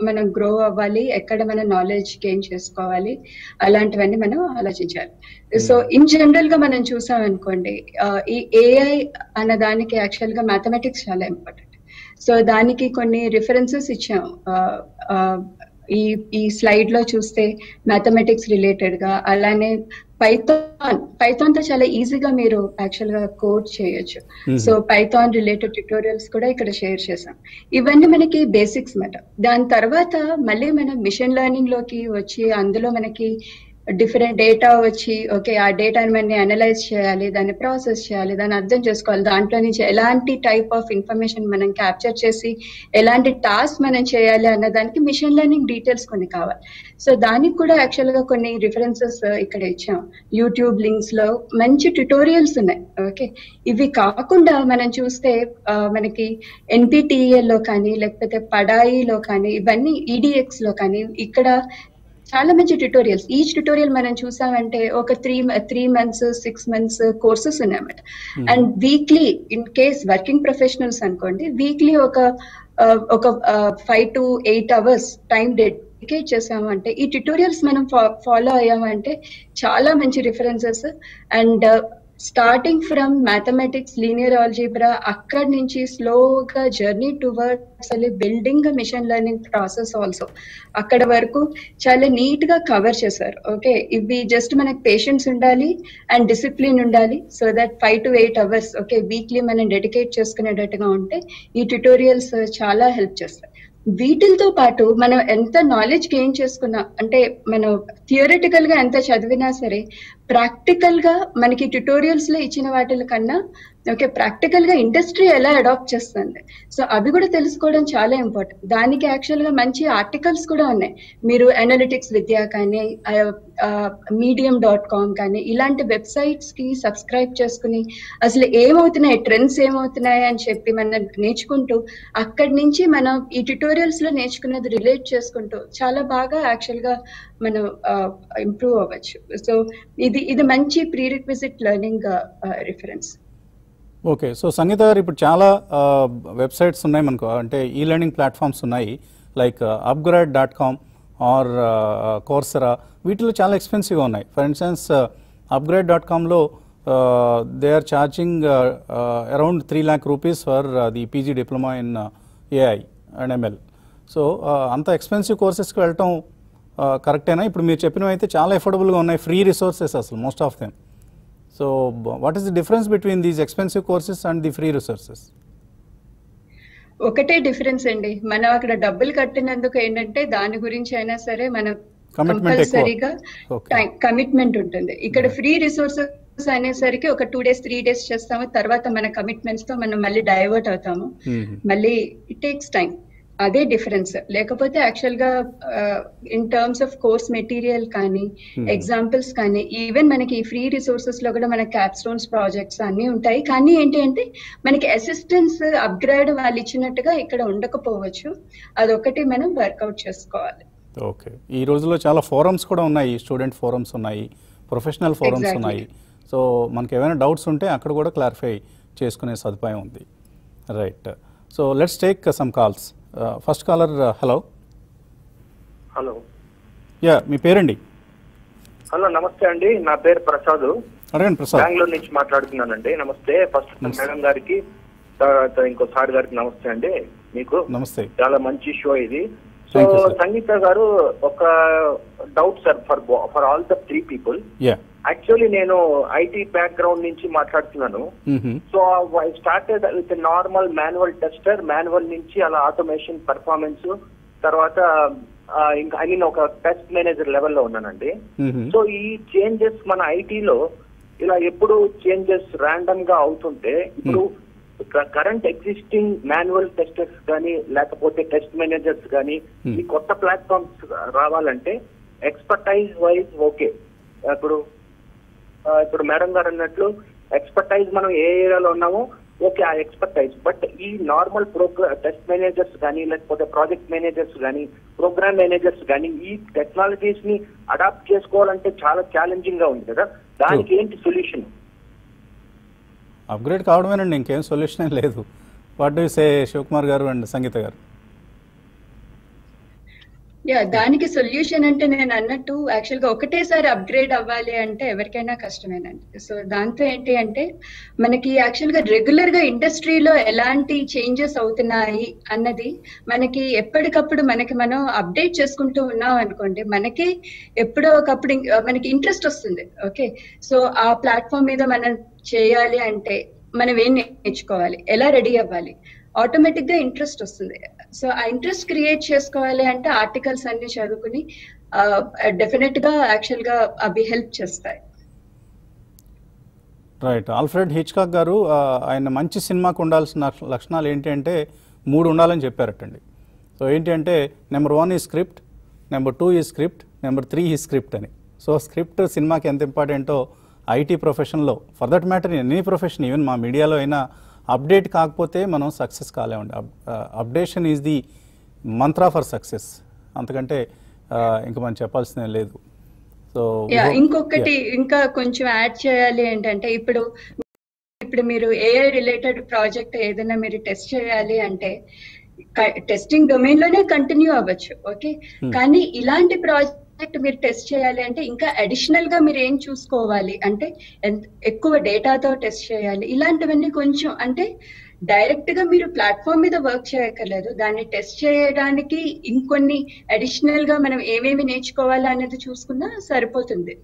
మనం గ్రో అవ్వాలి, ఎక్కడ మన నాలెడ్జ్ గెయిన్ చేసుకోవాలి, అలాంటివన్నీ మనం ఆలోచించాలి. సో ఇన్ జనరల్ గా మనం చూసాం అనుకోండి, ఈ ఏఐ అన్న దానికి యాక్చువల్ గా మ్యాథమెటిక్స్ చాలా ఇంపార్టెంట్. సో దానికి కొన్ని రిఫరెన్సెస్ ఇచ్చాం. ఈ స్లైడ్ లో చూస్తే మ్యాథమెటిక్స్ రిలేటెడ్ గా, అలానే పైథాన్ తో చాలా ఈజీగా మీరు యాక్చువల్ గా కోడ్ చేయొచ్చు. సో పైథాన్ రిలేటెడ్ ట్యుటోరియల్స్ కూడా ఇక్కడ షేర్ చేసాం. ఇవన్నీ మనకి బేసిక్స్ మాట. దాని తర్వాత మళ్ళీ మనం మిషన్ లెర్నింగ్ లోకి వచ్చి అందులో మనకి డిఫరెంట్ డేటా వచ్చి, ఓకే ఆ డేటాని మనం అనలైజ్ చేయాలి, దాన్ని ప్రాసెస్ చేయాలి, దాన్ని అర్థం చేసుకోవాలి, దాంట్లో నుంచి ఎలాంటి టైప్ ఆఫ్ ఇన్ఫర్మేషన్ మనం క్యాప్చర్ చేసి ఎలాంటి టాస్క్ మనం చేయాలి అన్న దానికి మిషన్ లెర్నింగ్ డీటెయిల్స్ కొన్ని కావాలి. సో దానికి కూడా యాక్చువల్ గా కొన్ని రిఫరెన్సెస్ ఇక్కడ ఇచ్చాం. యూట్యూబ్ లింక్స్ లో మంచి ట్యుటోరియల్స్ ఉన్నాయి. ఓకే, ఇవి కాకుండా మనం చూస్తే మనకి NPTEL లో కానీ లేకపోతే పడాయిలో కానీ ఇవన్నీ EDX లో కానీ ఇక్కడ చాలా మంచి ట్యుటోరియల్స్. ఈచ్ ట్యుటోరియల్ మనం చూసామంటే ఒక 3 months 6 months కోర్సెస్ ఉన్నాయన్నమాట. And weekly in case working professionals అనుకోండి, వీక్లీ ఒక 5 to 8 hours టైం డెడికేట్ చేసామంటే, ఈ ట్యుటోరియల్స్ మనం ఫాలో అయ్యామంటే చాలా మంచి references. And starting from mathematics, linear algebra, అక్కడి నుంచి స్లోగా journey towards building machine learning process also అక్కడ వరకు చాలా నీట్ గా కవర్ చేశారు. ఓకే, ఇవి జస్ట్ మనకి పేషెన్స్ ఉండాలి అండ్ డిసిప్లిన్ ఉండాలి. So that 5 to 8 hours okay weekly మనం డెడికేట్ చేసుకునేటట్టుగా ఉంటే ఈ ట్యుటోరియల్స్ చాలా హెల్ప్ చేస్తాయి. వీటితో పాటు మనం ఎంత నాలెడ్జ్ గెయిన్ చేసుకున్నా, అంటే మనం థియరిటికల్ గా ఎంత చదివినా సరే, ప్రాక్టికల్ గా మనకి ట్యుటోరియల్స్ లో ఇచ్చిన వాటి కన్నా ఓకే ప్రాక్టికల్ గా ఇండస్ట్రీ ఎలా అడాప్ట్ చేస్తుంది, సో అవి కూడా తెలుసుకోవడం చాలా ఇంపార్టెంట్. దానికి యాక్చువల్ గా మంచి ఆర్టికల్స్ కూడా ఉన్నాయి. మీరు అనలిటిక్స్ విద్య కానీ medium.com కానీ ఇలాంటి వెబ్సైట్స్ కి సబ్స్క్రైబ్ చేసుకుని అసలు ఏమవుతున్నాయి, ట్రెండ్స్ ఏమవుతున్నాయి అని చెప్పి మనం నేర్చుకుంటూ అక్కడి నుంచి మనం ఈ ట్యుటోరియల్స్ లో నేర్చుకున్నది రిలేట్ చేసుకుంటూ చాలా బాగా యాక్చువల్ గా మనం ఇంప్రూవ్ అవ్వచ్చు. సో ఇది మంచి prerequisite learning reference. Okay, so సంగీత గారు ఇప్పుడు చాలా వెబ్సైట్స్ ఉన్నాయి మనకు, అంటే ఈ లెర్నింగ్ ప్లాట్ఫామ్స్ ఉన్నాయి, లైక్ upgrade.com ఆర్ కోర్సెరా. వీటిలో చాలా ఎక్స్పెన్సివ్గా ఉన్నాయి. ఫర్ ఇన్స్టెన్స్ upgrade.comలో they are charging around 3 lakh rupees for the PG diploma in AI and ML. So అంత ఎక్స్పెన్సివ్ కోర్సెస్కి వెళ్ళటం కరెక్టేనా? ఇప్పుడు మీరు చెప్పినవి అయితే చాలా ఎఫోర్డబుల్గా ఉన్నాయి, ఫ్రీ రిసోర్సెస్ అసలు most of them. So what is the difference between these expensive courses and the free resources? ఒకటే డిఫరెన్స్ అండి, మనం అక్కడ డబ్బులు కట్టినందుకు ఏంటంటే దాని గురించి అయినా సరే మనం కంపల్సరీగా కమిట్మెంట్ ఉంటుంది. ఇక్కడ ఫ్రీ రిసోర్సెస్ అనేసరికి ఒక 2 days 3 days చేస్తాము, తర్వాత మన కమిట్మెంట్స్ తో మనం మళ్ళీ డైవర్ట్ అవుతాము, మళ్ళీ ఇట్ టేక్స్ టైం. అదే డిఫరెన్స్. లేకపోతే యాక్చువల్ గా in terms of course material కానీ ఎగ్జాంపుల్స్ కానీ ఈవెన్ మనకి ఫ్రీ రిసోర్సెస్ లో కూడా మన క్యాప్స్టోన్స్ ప్రాజెక్ట్స్ అన్ని ఉంటాయి. కానీ ఏంటి అంటే మనకి అసిస్టెన్స్ అప్గ్రేడ్ వాళ్ళు ఇచ్చినట్టుగా ఇక్కడ ఉండకపోవచ్చు, అదొకటి మనం వర్కౌట్ చేసుకోవాలి. ఓకే, ఈ రోజుల్లో చాలా ఫోరమ్స్ కూడా ఉన్నాయి, స్టూడెంట్ ఫోరమ్స్ ఉన్నాయి, ప్రొఫెషనల్ ఫోరమ్స్ ఉన్నాయి. సో మనకి ఏమైనా డౌట్స్ ఉంటే అక్కడ కూడా క్లారిఫై చేసుకునే సదుపాయం ఉంది. Right, so let's take some calls. First caller, hello. Hello, yeah మీ పేరండి? హలో నమస్తే అండి, నా పేరు ప్రసాద్, అడగండి ప్రసాద్. బెంగళూరు నుంచి మాట్లాడుతున్నానండి. నమస్తే. ఫస్ట్ మేడం గారికి, తర్వాత ఇంకో సార్ గారికి నమస్తే అండి. మీకు నమస్తే. చాలా మంచి షో ఇది. So Thank you, sir. సంగీత గారు ఒక doubt sir for all the 3 people. Yeah. Actually నేను ఐటీ బ్యాక్గ్రౌండ్ నుంచి మాట్లాడుతున్నాను. Mm-hmm. So I started with normal manual tester, manual నుంచి అలా ఆటోమేషన్ పర్ఫార్మెన్స్, తర్వాత ఇంకా ఐ మీన్ ఒక టెస్ట్ మేనేజర్ లెవెల్లో ఉన్నానండి. Mm-hmm. సో ఈ చేంజెస్ మన ఐటీలో ఇలా ఎప్పుడు చేంజెస్ ర్యాండమ్ గా అవుతుంటే, ఇప్పుడు కరెంట్ ఎగ్జిస్టింగ్ మాన్యువల్ టెస్టర్స్ కానీ లేకపోతే టెస్ట్ మేనేజర్స్ కానీ ఈ కొత్త ప్లాట్ఫామ్స్ రావాలంటే ఎక్స్పర్టైజ్ వైజ్ ఓకే. ఇప్పుడు మేడం గారు అన్నట్లు ఎక్స్పర్టైజ్ మనం ఏ ఏరియాలో ఉన్నామో ఓకే, ఆ ఎక్స్పర్టైజ్. బట్ ఈ నార్మల్ టెస్ట్ మేనేజర్స్ కానీ లేకపోతే ప్రాజెక్ట్ మేనేజర్స్ కానీ ప్రోగ్రామ్ మేనేజర్స్ కానీ ఈ టెక్నాలజీస్ ని అడాప్ట్ చేసుకోవాలంటే చాలా ఛాలెంజింగ్ గా ఉంది కదా, దానికి ఏంటి సొల్యూషన్? అప్గ్రేడ్ కావడమేనండి, ఇంకేం సొల్యూషన్ లేదు. వాట్ డూ సే శివకుమార్ గారు అండ్ సంగీత గారు? దానికి సొల్యూషన్ అంటే నేను అన్నట్టు యాక్చువల్ గా ఒకటేసారి అప్గ్రేడ్ అవ్వాలి అంటే ఎవరికైనా కష్టమేనండి. సో దాంతో ఏంటి అంటే మనకి యాక్చువల్ గా రెగ్యులర్ గా ఇండస్ట్రీలో ఎలాంటి చేంజెస్ అవుతున్నాయి అన్నది మనకి ఎప్పటికప్పుడు మనం అప్డేట్ చేసుకుంటూ ఉన్నాం అనుకోండి, మనకి ఎప్పుడో ఒకప్పుడు మనకి ఇంట్రెస్ట్ వస్తుంది. ఓకే, సో ఆ ప్లాట్ఫామ్ మీద మనం చేయాలి అంటే మనం ఏం నేర్చుకోవాలి, ఎలా రెడీ అవ్వాలి, ఆటోమేటిక్ గా ఇంట్రెస్ట్ వస్తుంది. సో ఆ ఇంట్రెస్ట్ క్రియేట్ చేసుకోవాలి అంటే ఆర్టికల్స్ అన్ని చదువుకుని డెఫినెట్ గా యాక్చువల్ గా అవి హెల్ప్ చేస్తాయి. రైట్. ఆల్ఫ్రెడ్ హిచ్కాక్ గారు ఆయన మంచి సినిమాకు ఉండాల్సిన లక్షణాలు ఏంటి అంటే 3 ఉండాలని చెప్పారటండి. సో ఏంటి అంటే నెంబర్ 1 ఈ స్క్రిప్ట్, నెంబర్ 2 ఈ స్క్రిప్ట్, నెంబర్ 3 ఈ స్క్రిప్ట్ అని. సో స్క్రిప్ట్ సినిమాకి ఎంత ఇంపార్టెంటో ఐటీ ప్రొఫెషన్లో, for that matter any profession, even మా మీడియాలో అయినా అప్డేట్ కాకపోతే మనం సక్సెస్ కాలేమండి. Updation is the mantra for success, అంతకంటే ఇంకా మనం చెప్పాల్సిందే లేదు. సో ఇంకొకటి ఇంకా కొంచెం యాడ్ చేయాలి ఏంటంటే ఇప్పుడు మీరు ఏఐ రిలేటెడ్ ప్రాజెక్ట్ ఏదైనా మీరు టెస్ట్ చేయాలి అంటే టెస్టింగ్ డొమైన్ లోనే కంటిన్యూ అవ్వచ్చు. ఓకే, కానీ ఇలాంటి ప్రాజెక్ట్ మీరు టెస్ట్ చేయాలి అంటే ఇంకా అడిషనల్ గా మీరు ఏం చూసుకోవాలి అంటే ఎక్కువ డేటాతో టెస్ట్ చేయాలి. ఇలాంటివన్నీ కొంచెం అంటే డైరెక్ట్ గా మీరు ప్లాట్ఫామ్ మీద వర్క్ చేయక్కర్లేదు, దాన్ని టెస్ట్ చేయడానికి ఇంకొన్ని అడిషనల్ గా మనం ఏమేమి నేర్చుకోవాలి అనేది చూసుకున్నా సరిపోతుంది.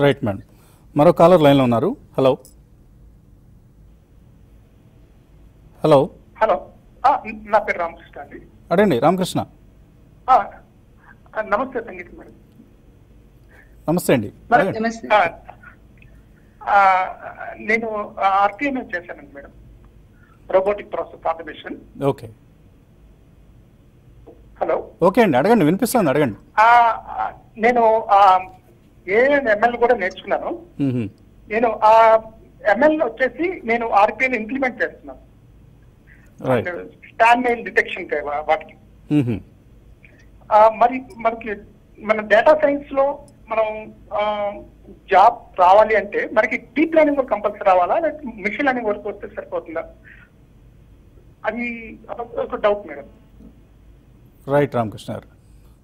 Right madam. మరో కాలర్ లైన్లో ఉన్నారు. హలో హలో హలో, నా పేరు రామకృష్ణ అండి. అడండి రామకృష్ణ. నమస్తే సంగీత మేడం. నమస్తే అండి. నమస్తే. నేను ఆర్టీఎంఏ చేశానండి madam, robotic process automation. Okay hello. Okay అండి, అడగండి, వినిపిస్తుంది, అడగండి. నేను ఎంఎల్ కూడా నేర్చుకున్నాను. నేను ఆ ఎంఎల్ వచ్చేసి నేను ఆర్పిఐని ఇంప్లిమెంట్ చేస్తున్నాను, స్టాన్ మెయిల్ డిటెక్షన్ వాటికి. మనకి మన డేటా సైన్స్ లో మనం జాబ్ రావాలి అంటే మనకి డీప్ లెర్నింగ్ వర్క్ కంపల్సరీ రావాలా, లేకపోతే మిషన్ లెర్నింగ్ వర్క్ వస్తే సరిపోతుందా? అది ఒక డౌట్ మేడం. రైట్ రామకృష్ణ గారు.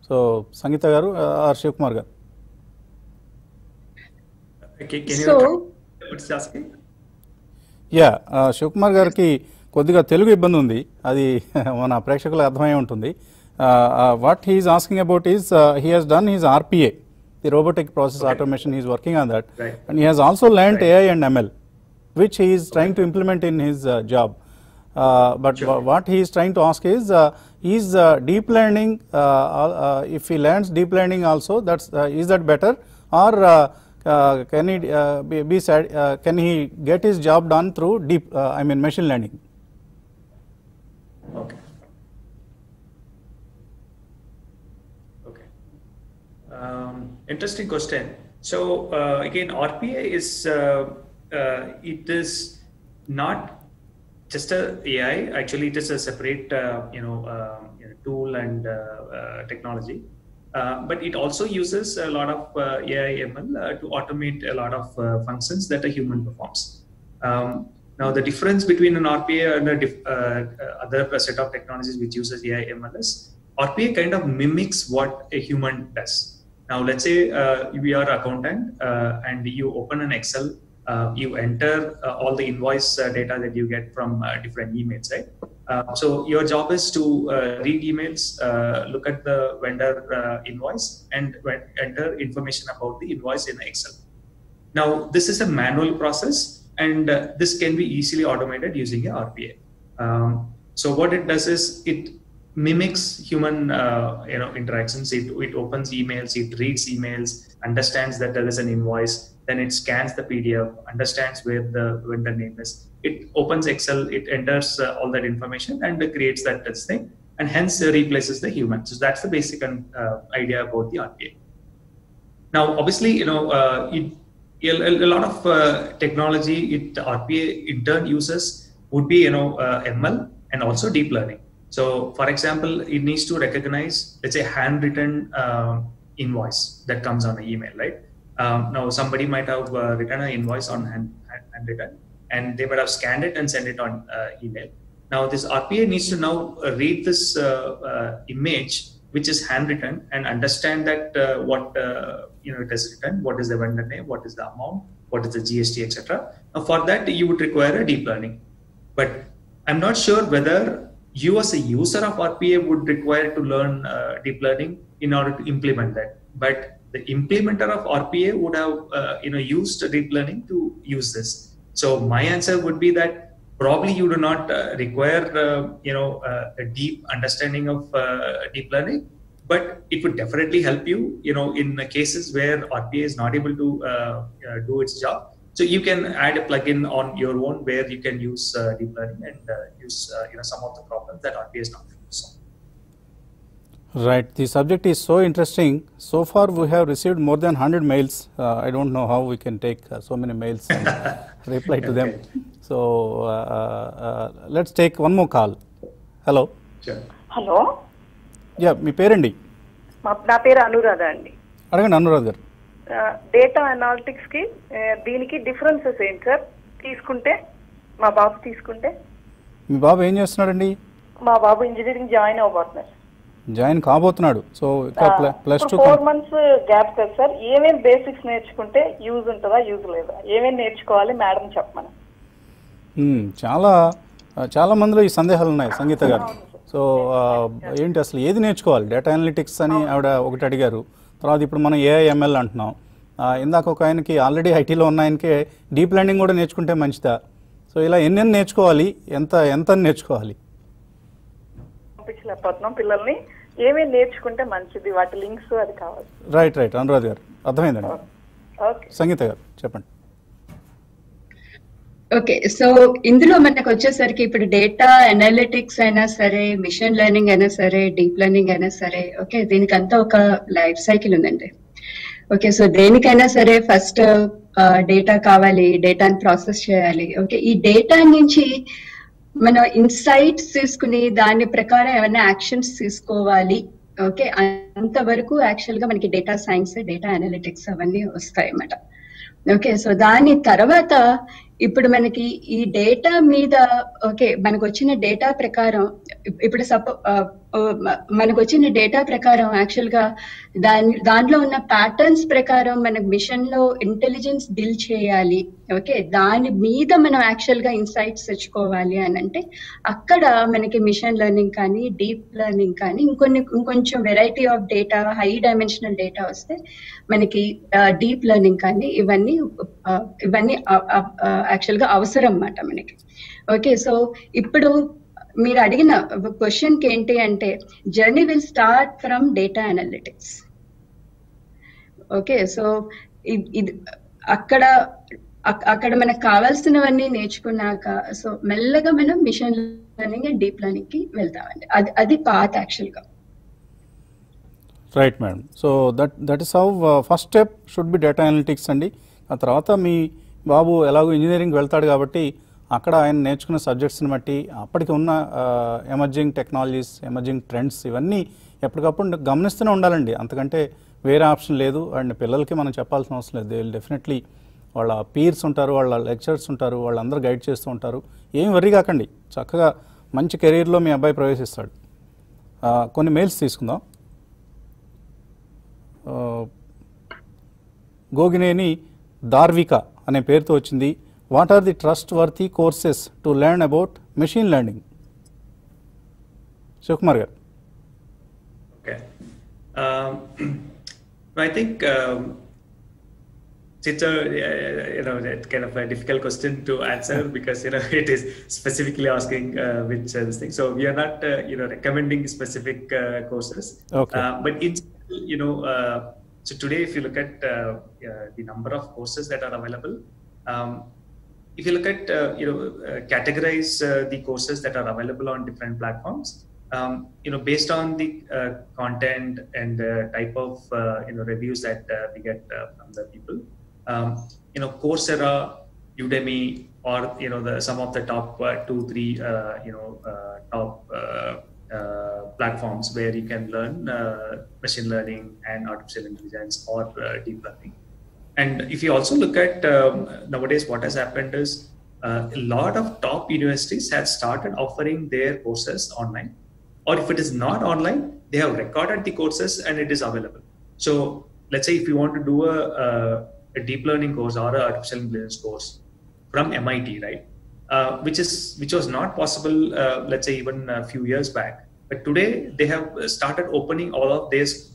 సో సంగీత గారు ఆర్ శివకుమార్ గారు. యా, శివకుమార్ గారికి కొద్దిగా తెలుగు ఇబ్బంది ఉంది, అది మన ప్రేక్షకులకు అర్థమై ఉంటుంది. What he is asking about is he has done his RPA, the robotic process automation. He is working on that, and he has also learned AI and ML, which he is trying to implement in his job. But what he is trying to ask is deep learning, if he learns deep learning also, is that better, or can he get his job done through machine learning? Okay. Interesting question. So again, RPA is it is not just a AI. Actually, it is a separate tool and technology. But it also uses a lot of AI ML to automate a lot of functions that a human performs. Now, the difference between an RPA and other set of technologies which uses AI ML is RPA kind of mimics what a human does. Now, let's say we are accountant and you open an Excel, you enter all the invoice data that you get from different emails, right? So your job is to read emails, look at the vendor invoice, and enter information about the invoice in Excel. Now, this is a manual process, and this can be easily automated using a RPA. So what it does is it mimics human interactions. It opens emails, it reads emails, understands that there is an invoice, then it scans the PDF, understands where the vendor name is. It opens Excel, it enters all that information and creates that thing, and hence replaces the human. So that's the basic idea about the RPA. Now, obviously, a lot of technology RPA in turn uses would be ML and also deep learning. So, for example, it needs to recognize, let's say, handwritten invoice that comes on an email, right? Now, somebody might have written an invoice on handwritten, and they might have scanned it and sent it on email. Now, this RPA needs to now read this image, which is handwritten, and understand that what it has written, what is the vendor name, what is the amount, what is the GST, etc. Now, for that, you would require a deep learning. But I'm not sure whether you as a user of RPA would require to learn deep learning in order to implement that. But the implementer of RPA would have used deep learning to use this. So my answer would be that probably you do not require a deep understanding of deep learning, but it would definitely help you in cases where RPA is not able to do its job. So you can add a plugin on your own where you can use deep learning and use some of the problems that RPA is not able to solve. Right. The subject is so interesting. So far, we have received more than 100 mails. I don't know how we can take so many mails and reply to them. So let's take one more call. Hello. Sure. Hello yeah, మీ పేరండి? నా పేరు అనురాధ అండి. అడగండి అనురాధ్ గారు. Data analytics కి దీనికి differences ఏంటి సార్? తీసుకుంటే మా బాబు తీసుకుంటే. మీ బాబు ఏం చేస్తున్నాడండి? మా బాబు ఇంజనీరింగ్ జాయిన్ అవ్వబోతున్నారు. జాయిన్ కాబోతున్నాడు. సో +2 4 months గ్యాప్ కదా సార్. ఏమేమి బేసిక్స్ నేర్చుకుంటే యూజ్ ఉంటుందా, యూజ్ లేదా? ఏమేమి నేర్చుకోవాలి మేడం చెప్పమని. చాలా మందిలో ఈ సందేహాలు ఉన్నాయి సంగీత గారు. సో ఏంటి అసలు ఏది నేర్చుకోవాలి? డేటా అనలిటిక్స్ అని ఆవిడ ఒకటి అడిగారు. తర్వాత ఇప్పుడు మనం AI/ML అంటున్నాం. ఇందాక ఒక ఆయనకి ఆల్రెడీ ఐటీలో ఉన్న ఆయనకే డీప్ లెర్నింగ్ కూడా నేర్చుకుంటే మంచిదా? సో ఇలా ఎన్ని నేర్చుకోవాలి, ఎంత నేర్చుకోవాలి? పంపించలేకపోతున్నాం పిల్లల్ని. ఏమేమి నేర్చుకుంటే మంచిది, వాటి లింక్స్ అది కావాలి. రైట్ అనురాధ్ గారు, అర్థమైందండి. సంగీత గారు చెప్పండి. ఓకే, సో ఇందులో మనకు వచ్చేసరికి ఇప్పుడు డేటా అనలిటిక్స్ అయినా సరే, మిషన్ లెర్నింగ్ అయినా సరే, డీప్ లెర్నింగ్ అయినా సరే, ఓకే, దీనికంతా ఒక లైఫ్ సైకిల్ ఉందండి. ఓకే, సో దేనికైనా సరే ఫస్ట్ డేటా కావాలి, డేటాని ప్రాసెస్ చేయాలి. ఓకే, ఈ డేటా నుంచి మనం ఇన్సైట్స్ తీసుకుని దాని ప్రకారం ఏమైనా యాక్షన్స్ తీసుకోవాలి. ఓకే, అంతవరకు యాక్చువల్ గా మనకి డేటా సైన్స్, డేటా అనలిటిక్స్ అవన్నీ వస్తాయి అన్నమాట. ఓకే, సో దాని తర్వాత ఇప్పుడు మనకి ఈ డేటా మీద, ఓకే, మనకు వచ్చిన డేటా ప్రకారం, ఇప్పుడు మనకు వచ్చిన డేటా ప్రకారం యాక్చువల్ గా దాంట్లో ఉన్న ప్యాటర్న్స్ ప్రకారం మనకు మిషన్ లో ఇంటెలిజెన్స్ బిల్డ్ చేయాలి. ఓకే, దాని మీద మనం యాక్చువల్ గా ఇన్సైట్స్ తెచ్చుకోవాలి అని అంటే అక్కడ మనకి మిషన్ లెర్నింగ్ కానీ, డీప్ లెర్నింగ్ కానీ, ఇంకొంచెం variety of data, high dimensional data వస్తే మనకి డీప్ లెర్నింగ్ కానీ ఇవన్నీ యాక్చువల్ గా అవసరం అన్నమాట మనకి. ఓకే, సో ఇప్పుడు మీరు అడిగిన క్వశ్చన్ కి ఏంటి అంటే journey will start from data analytics. Okay, so ఇది అక్కడ మనకు కావాల్సినవన్నీ నేర్చుకున్నాక సో మెల్లగా మనం machine learning and deep learning కి వెళ్తామండి. అది పాత్ యాక్చువల్ గా. Right madam. So that is how first step should be data analytics అండి. ఆ తర్వాత మీ బాబు ఎలాగో ఇంజనీరింగ్ వెళ్తాడు కాబట్టి అక్కడ ఆయన నేర్చుకున్న సబ్జెక్ట్స్ని బట్టి అప్పటికి ఉన్న ఎమర్జింగ్ టెక్నాలజీస్, ఎమర్జింగ్ ట్రెండ్స్ ఇవన్నీ ఎప్పటికప్పుడు గమనిస్తూనే ఉండాలండి. అంతకంటే వేరే ఆప్షన్ లేదు. అండ్ పిల్లలకి మనం చెప్పాల్సిన అవసరం లేదు. దే విల్ డెఫినెట్లీ, వాళ్ళ పీర్స్ ఉంటారు, వాళ్ళ లెక్చరర్స్ ఉంటారు, వాళ్ళందరూ గైడ్ చేస్తూ ఉంటారు. ఏం వర్రీ కాకండి, చక్కగా మంచి కెరీర్లో మీ అబ్బాయి ప్రవేశిస్తాడు. కొన్ని మెయిల్స్ తీసుకుందాం. గోగినేని దార్విక అనే పేరుతో వచ్చింది. What are the trustworthy courses to learn about machine learning? Shivakumar గారు. Okay. I think it's a it's kind of a difficult question to answer because it is specifically asking which this thing. So we are not recommending specific courses. Okay. But in so today if you look at the number of courses that are available, if you look at categorize the courses that are available on different platforms. Based on the content and the type of reviews that we get from the people, Coursera, Udemy, or some of the top 2-3 top platforms where you can learn machine learning and artificial intelligence or deep learning. And if you also look at nowadays, what has happened is a lot of top universities have started offering their courses online. Or if it is not online, they have recorded the courses and it is available. So let's say if you want to do a deep learning course or an artificial intelligence course from MIT, right? Which was not possible, let's say even a few years back. But today they have started opening all of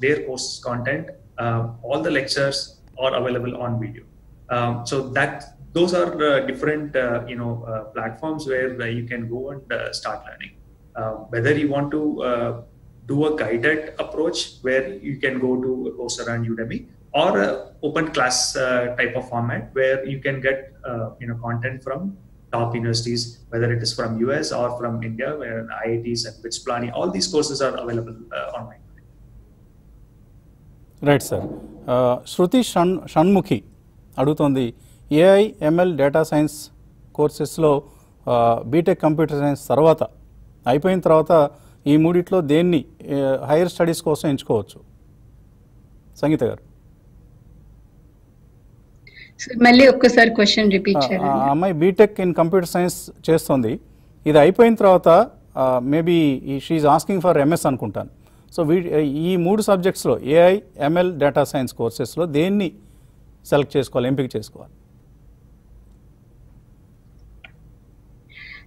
their course content. All the lectures are available on video. So those are different platforms where you can go and start learning. Whether you want to do a guided approach where you can go to Coursera and Udemy, or an open class type of format where you can get content from top universities, whether it is from US or from India, where IITs and BITS Pilani, all these courses are available online. Right sir. Shruti Shanmukhi అడుగుతోంది, AI, ML, data science కోర్సెస్లో BTech computer science అయిపోయిన తర్వాత ఈ మూడిట్లో దేన్ని higher studies కోసం ఎంచుకోవచ్చు? సంగీత గారు. మళ్ళీ ఒక్కసారి క్వశ్చన్ రిపీట్ చేయండి. అమ్మాయి బీటెక్ ఇన్ కంప్యూటర్ సైన్స్ చేస్తుంది. ఇది అయిపోయిన తర్వాత maybe she asking for MS అనుకుంటాను. సో ఈ 3 సబ్జెక్ట్స్లో AI, ML, డేటా సైన్స్ కోర్సెస్లో దేన్ని సెలెక్ట్ చేసుకోవాలి, ఎంపిక చేసుకోవాలి?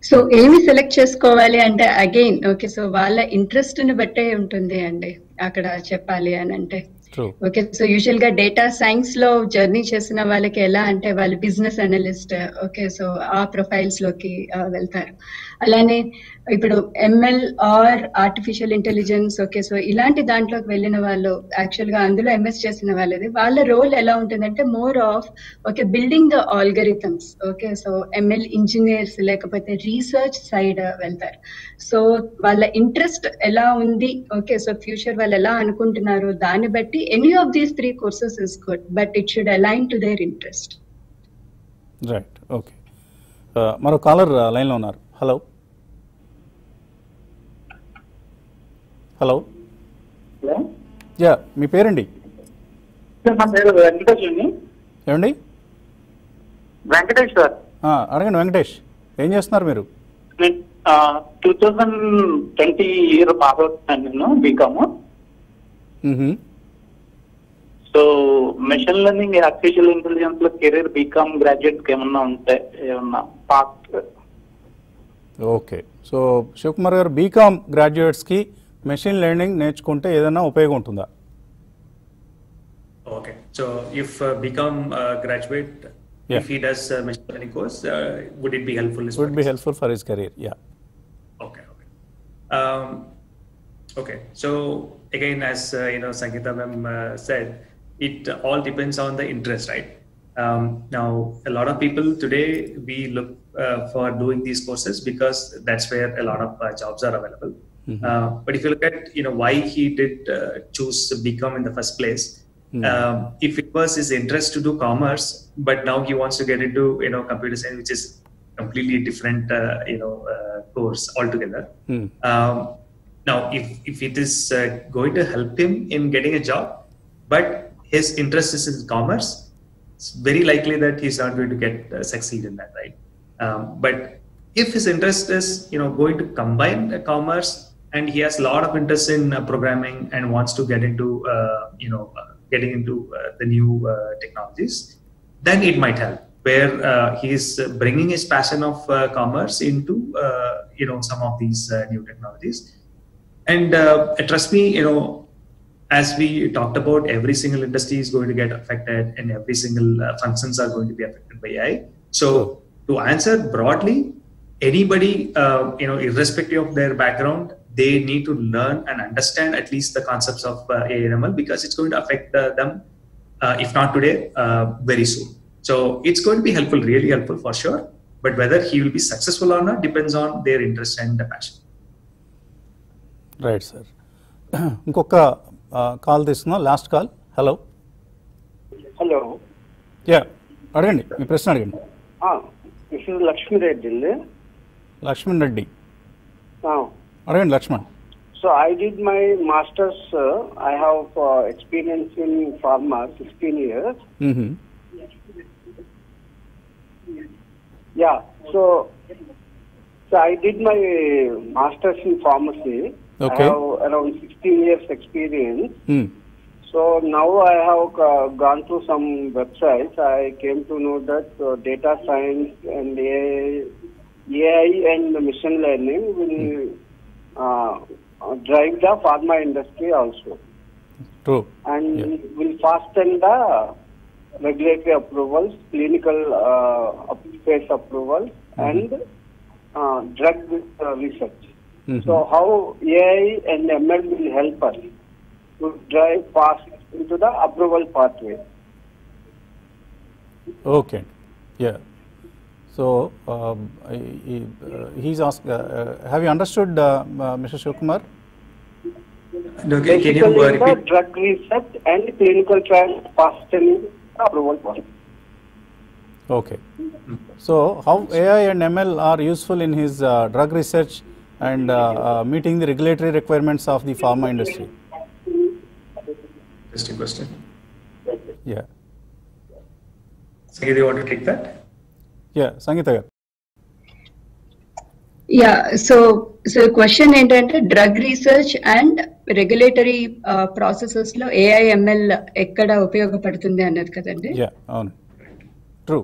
సో ఏమి సెలెక్ట్ చేసుకోవాలి అంటే అగైన్ ఓకే, సో వాళ్ళ ఇంట్రెస్ట్ ని బట్టే ఉంటుంది అండి అక్కడ చెప్పాలి అని అంటే. ఓకే, సో యూజువల్ గా డేటా సైన్స్ లో జర్నీ చేసిన వాళ్ళకి ఎలా అంటే వాళ్ళు బిజినెస్ అనలిస్ట్, ఓకే, సో ఆ ప్రొఫైల్స్ లోకి వెళ్తారు. అలానే ఇప్పుడు ML are artificial intelligence, okay, so ఇలాంటి దాంట్లోకి వెళ్ళిన వాళ్ళు యాక్చువల్ గా అందులో ఎంఎస్ చేసిన వాళ్ళది వాళ్ళ రోల్ ఎలా ఉంటుందంటే more of okay building the algorithms, okay, so ML engineers లేకపోతే రీసెర్చ్ సైడ్ వెళ్తారు. సో వాళ్ళ ఇంట్రెస్ట్ ఎలా ఉంది, ఓకే, సో ఫ్యూచర్ వాళ్ళు ఎలా అనుకుంటున్నారు దాన్ని బట్టి any of these 3 courses is good, but it should align to their interest. Right, okay. మరో కాలర్ లైన్లో ఉన్నారు. హలో హలో యా, మీ పేరండి? వెంకటేష్ అండి. ఏమండి? వెంకటేష్ సార్. అడగండి వెంకటేష్, ఏం చేస్తున్నారు మీరు? 2020 ఇయర్ పాస్ అవుతున్నాను నేను BCom. So machine learning, artificial intelligence లో కెరీర్ బీకామ్ గ్రాడ్యుయేట్ ఏమన్నా ఉంటాయి, ఏమన్నా పాస్? ఓకే, సో శివకుమార్ గారు బీకామ్ గ్రాడ్యుయేట్స్కి మెషిన్ లెర్నింగ్ నేర్చుకుంటే ఏదైనా ఉపయోగం ఉంటుందా? Okay, so if BCom graduate, if he does machine learning course, would it be helpful? Would be helpful for his career, yeah. Okay. Okay, so again, as Sangeeta ma'am said, it all depends on the interest, right? Now, a lot of people today, we look for doing these courses because that's where a lot of jobs are available. But if you look at why he did choose BCom in the first place, if it was his interest to do commerce, but now he wants to get into computer science, which is completely different course altogether. Now, if it is going to help him in getting a job, but his interest is in commerce, it's very likely that he's not going to get succeed in that, right? But if his interest is going to combine commerce, and he has a lot of interest in programming and wants to get into getting into the new technologies, then it might help, where he's bringing his passion of commerce into some of these new technologies. And trust me, as we talked about, every single industry is going to get affected, and every single functions are going to be affected by AI. So to answer broadly, anybody, irrespective of their background, they need to learn and understand at least the concepts of AI and ML, because it's going to affect them, if not today, very soon. So it's going to be helpful, really helpful for sure. But whether he will be successful or not depends on their interest and passion. Right sir. ఇంకొక call తీసుకున్నాం, last call. Hello. Hello. Yeah, అడగండి, మీ ప్రశ్న అడగండి. This is Laxman Reddy అండి. లక్ష్మణ్ రెడ్డి, అడగండి Lakshman. So I did my masters. I have experience in pharma 16 years. Yeah, so I did my master's in pharmacy. Okay. I have around 16 years experience. So now I have gone through some websites. I came to know that data science and AI and machine learning will drive the pharma industry also. True. And will fasten the regulatory approvals, clinical phase approvals, and drug research. So how AI and ML will help us to drive fast into the approval pathway. Okay. Yeah. So he's asked, have you understood, Mr. Shivkumar? No, Basically, can you repeat? the drug research and clinical trial fastening approval process. Okay. So how AI and ML are useful in his drug research and meeting the regulatory requirements of the pharma industry? Interesting question. Yeah. Sangeeta, you want to take that? Yeah, Sangeeta garu. Yeah, so question ఏంటంటే drug research and regulatory processes లో AI ML ఎక్కడ ఉపయోగపడుతుంది అన్నది కదండి. Yeah, అవును. True.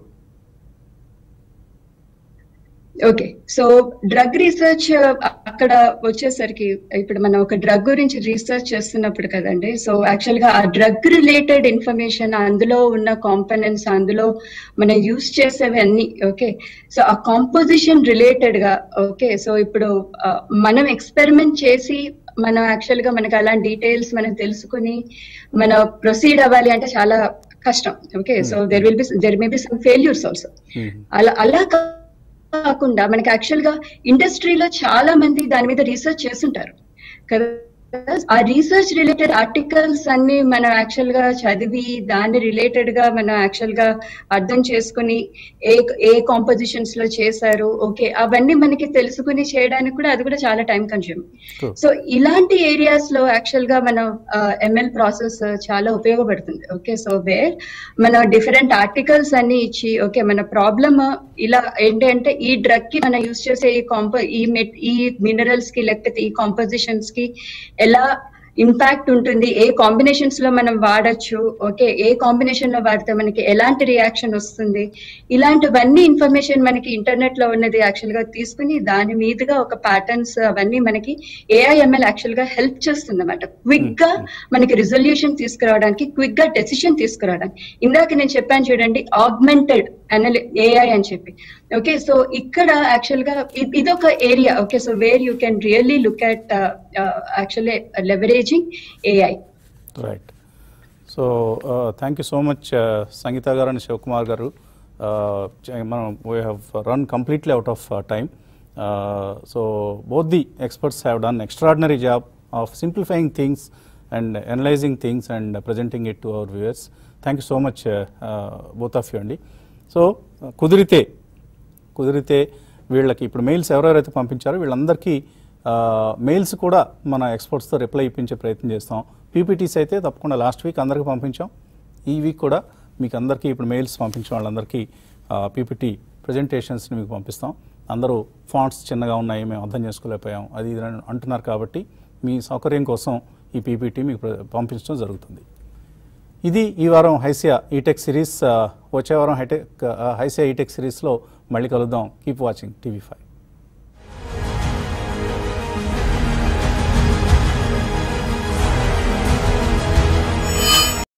Okay, so drug research అక్కడ వచ్చేసరికి ఇప్పుడు మనం ఒక డ్రగ్ గురించి రీసెర్చ్ చేస్తున్నప్పుడు కదండి, సో యాక్చువల్ గా ఆ డ్రగ్ రిలేటెడ్ ఇన్ఫర్మేషన్, అందులో ఉన్న కాంపోనెంట్స్, అందులో మనం యూస్ చేసేవన్నీ, ఓకే, సో ఆ కాంపోజిషన్ రిలేటెడ్ గా, ఓకే, సో ఇప్పుడు మనం ఎక్స్పెరిమెంట్ చేసి మనం యాక్చువల్ గా మనకి అలాంటి డీటెయిల్స్ మనం తెలుసుకుని మన ప్రొసీడ్ అవ్వాలి అంటే చాలా కష్టం. Okay, so there may be some failures also. అలా కాకుండా మనకి యాక్చువల్ గా ఇండస్ట్రీలో చాలా మంది దాని మీద రీసెర్చ్ చేస్తుంటారు కదా. ఆ రీసెర్చ్ రిలేటెడ్ ఆర్టికల్స్ అన్ని మనం యాక్చువల్ గా చదివి దాని రిలేటెడ్ గా మనం యాక్చువల్ గా అర్థం చేసుకుని ఏ కాంపోజిషన్స్ లో చేశారు, ఓకే, అవన్నీ మనకి తెలుసుకుని చేయడానికి కూడా అది కూడా చాలా టైం కన్స్యూమ్. సో ఇలాంటి ఏరియాస్ లో యాక్చువల్ గా మనం ఎంఎల్ ప్రాసెస్ చాలా ఉపయోగపడుతుంది. ఓకే, సో వేర్ మన డిఫరెంట్ ఆర్టికల్స్ అన్ని ఇచ్చి, ఓకే, మన ప్రాబ్లమ్ ఇలా ఏంటంటే ఈ డ్రగ్ కి మనం యూజ్ చేసే ఈ మినరల్స్ కి లేకపోతే ఈ కాంపోజిషన్స్ కి ఎలా ఇంపాక్ట్ ఉంటుంది, ఏ కాంబినేషన్స్ లో మనం వాడచ్చు, ఓకే, ఏ కాంబినేషన్ లో వాడితే మనకి ఎలాంటి రియాక్షన్ వస్తుంది, ఇలాంటివన్నీ ఇన్ఫర్మేషన్ మనకి ఇంటర్నెట్ లో ఉన్నది యాక్చువల్ గా తీసుకుని దాని మీదుగా ఒక ప్యాటర్న్స్ అవన్నీ మనకి ఏఐఎంఎల్ యాక్చువల్ గా హెల్ప్ చేస్తుంది అన్నమాట. క్విక్ గా మనకి రిజల్యూషన్ తీసుకురావడానికి, క్విక్ గా డెసిషన్ తీసుకురావడానికి. ఇందాక నేను చెప్పాను చూడండి, ఆగ్మెంటెడ్ ఏఐ అని చెప్పి. ఓకే, సో ఇక్కడ యాక్చువల్ గా ఇదొక area. Okay, so where you can really look at actually leveraging AI. Right. So thank you so much Sangeeta garu and Shivakumar garu. మనం we have run completely out of time. So both the experts have done extraordinary job of simplifying things and analysing things and presenting it to our viewers. Thank you so much both of you అండి. So కుదిరితే వీళ్ళకి ఇప్పుడు mails ఎవరెవరైతే పంపించారో వీళ్ళందరికీ mails కూడా మన ఎక్స్పర్ట్స్తో reply ఇప్పించే ప్రయత్నం చేస్తాం. పీపీటీస్ అయితే తప్పకుండా లాస్ట్ వీక్ అందరికీ పంపించాం. ఈ వీక్ కూడా మీకు అందరికీ ఇప్పుడు మెయిల్స్ పంపించిన వాళ్ళందరికీ పీపీటీ ప్రజెంటేషన్స్ని మీకు పంపిస్తాం. అందరూ ఫాంట్స్ చిన్నగా ఉన్నాయి, మేము అర్థం చేసుకోలేకపోయాం, అది ఇది అంటున్నారు. కాబట్టి మీ సౌకర్యం కోసం ఈ పీపీటీ మీకు పంపించడం జరుగుతుంది. ఇది ఈ వారం హైసియా ఈటెక్ సిరీస్. వచ్చే వారం హైసియా ఈటెక్ సిరీస్లో మళ్ళీ కలుద్దాం. Keep watching TV5.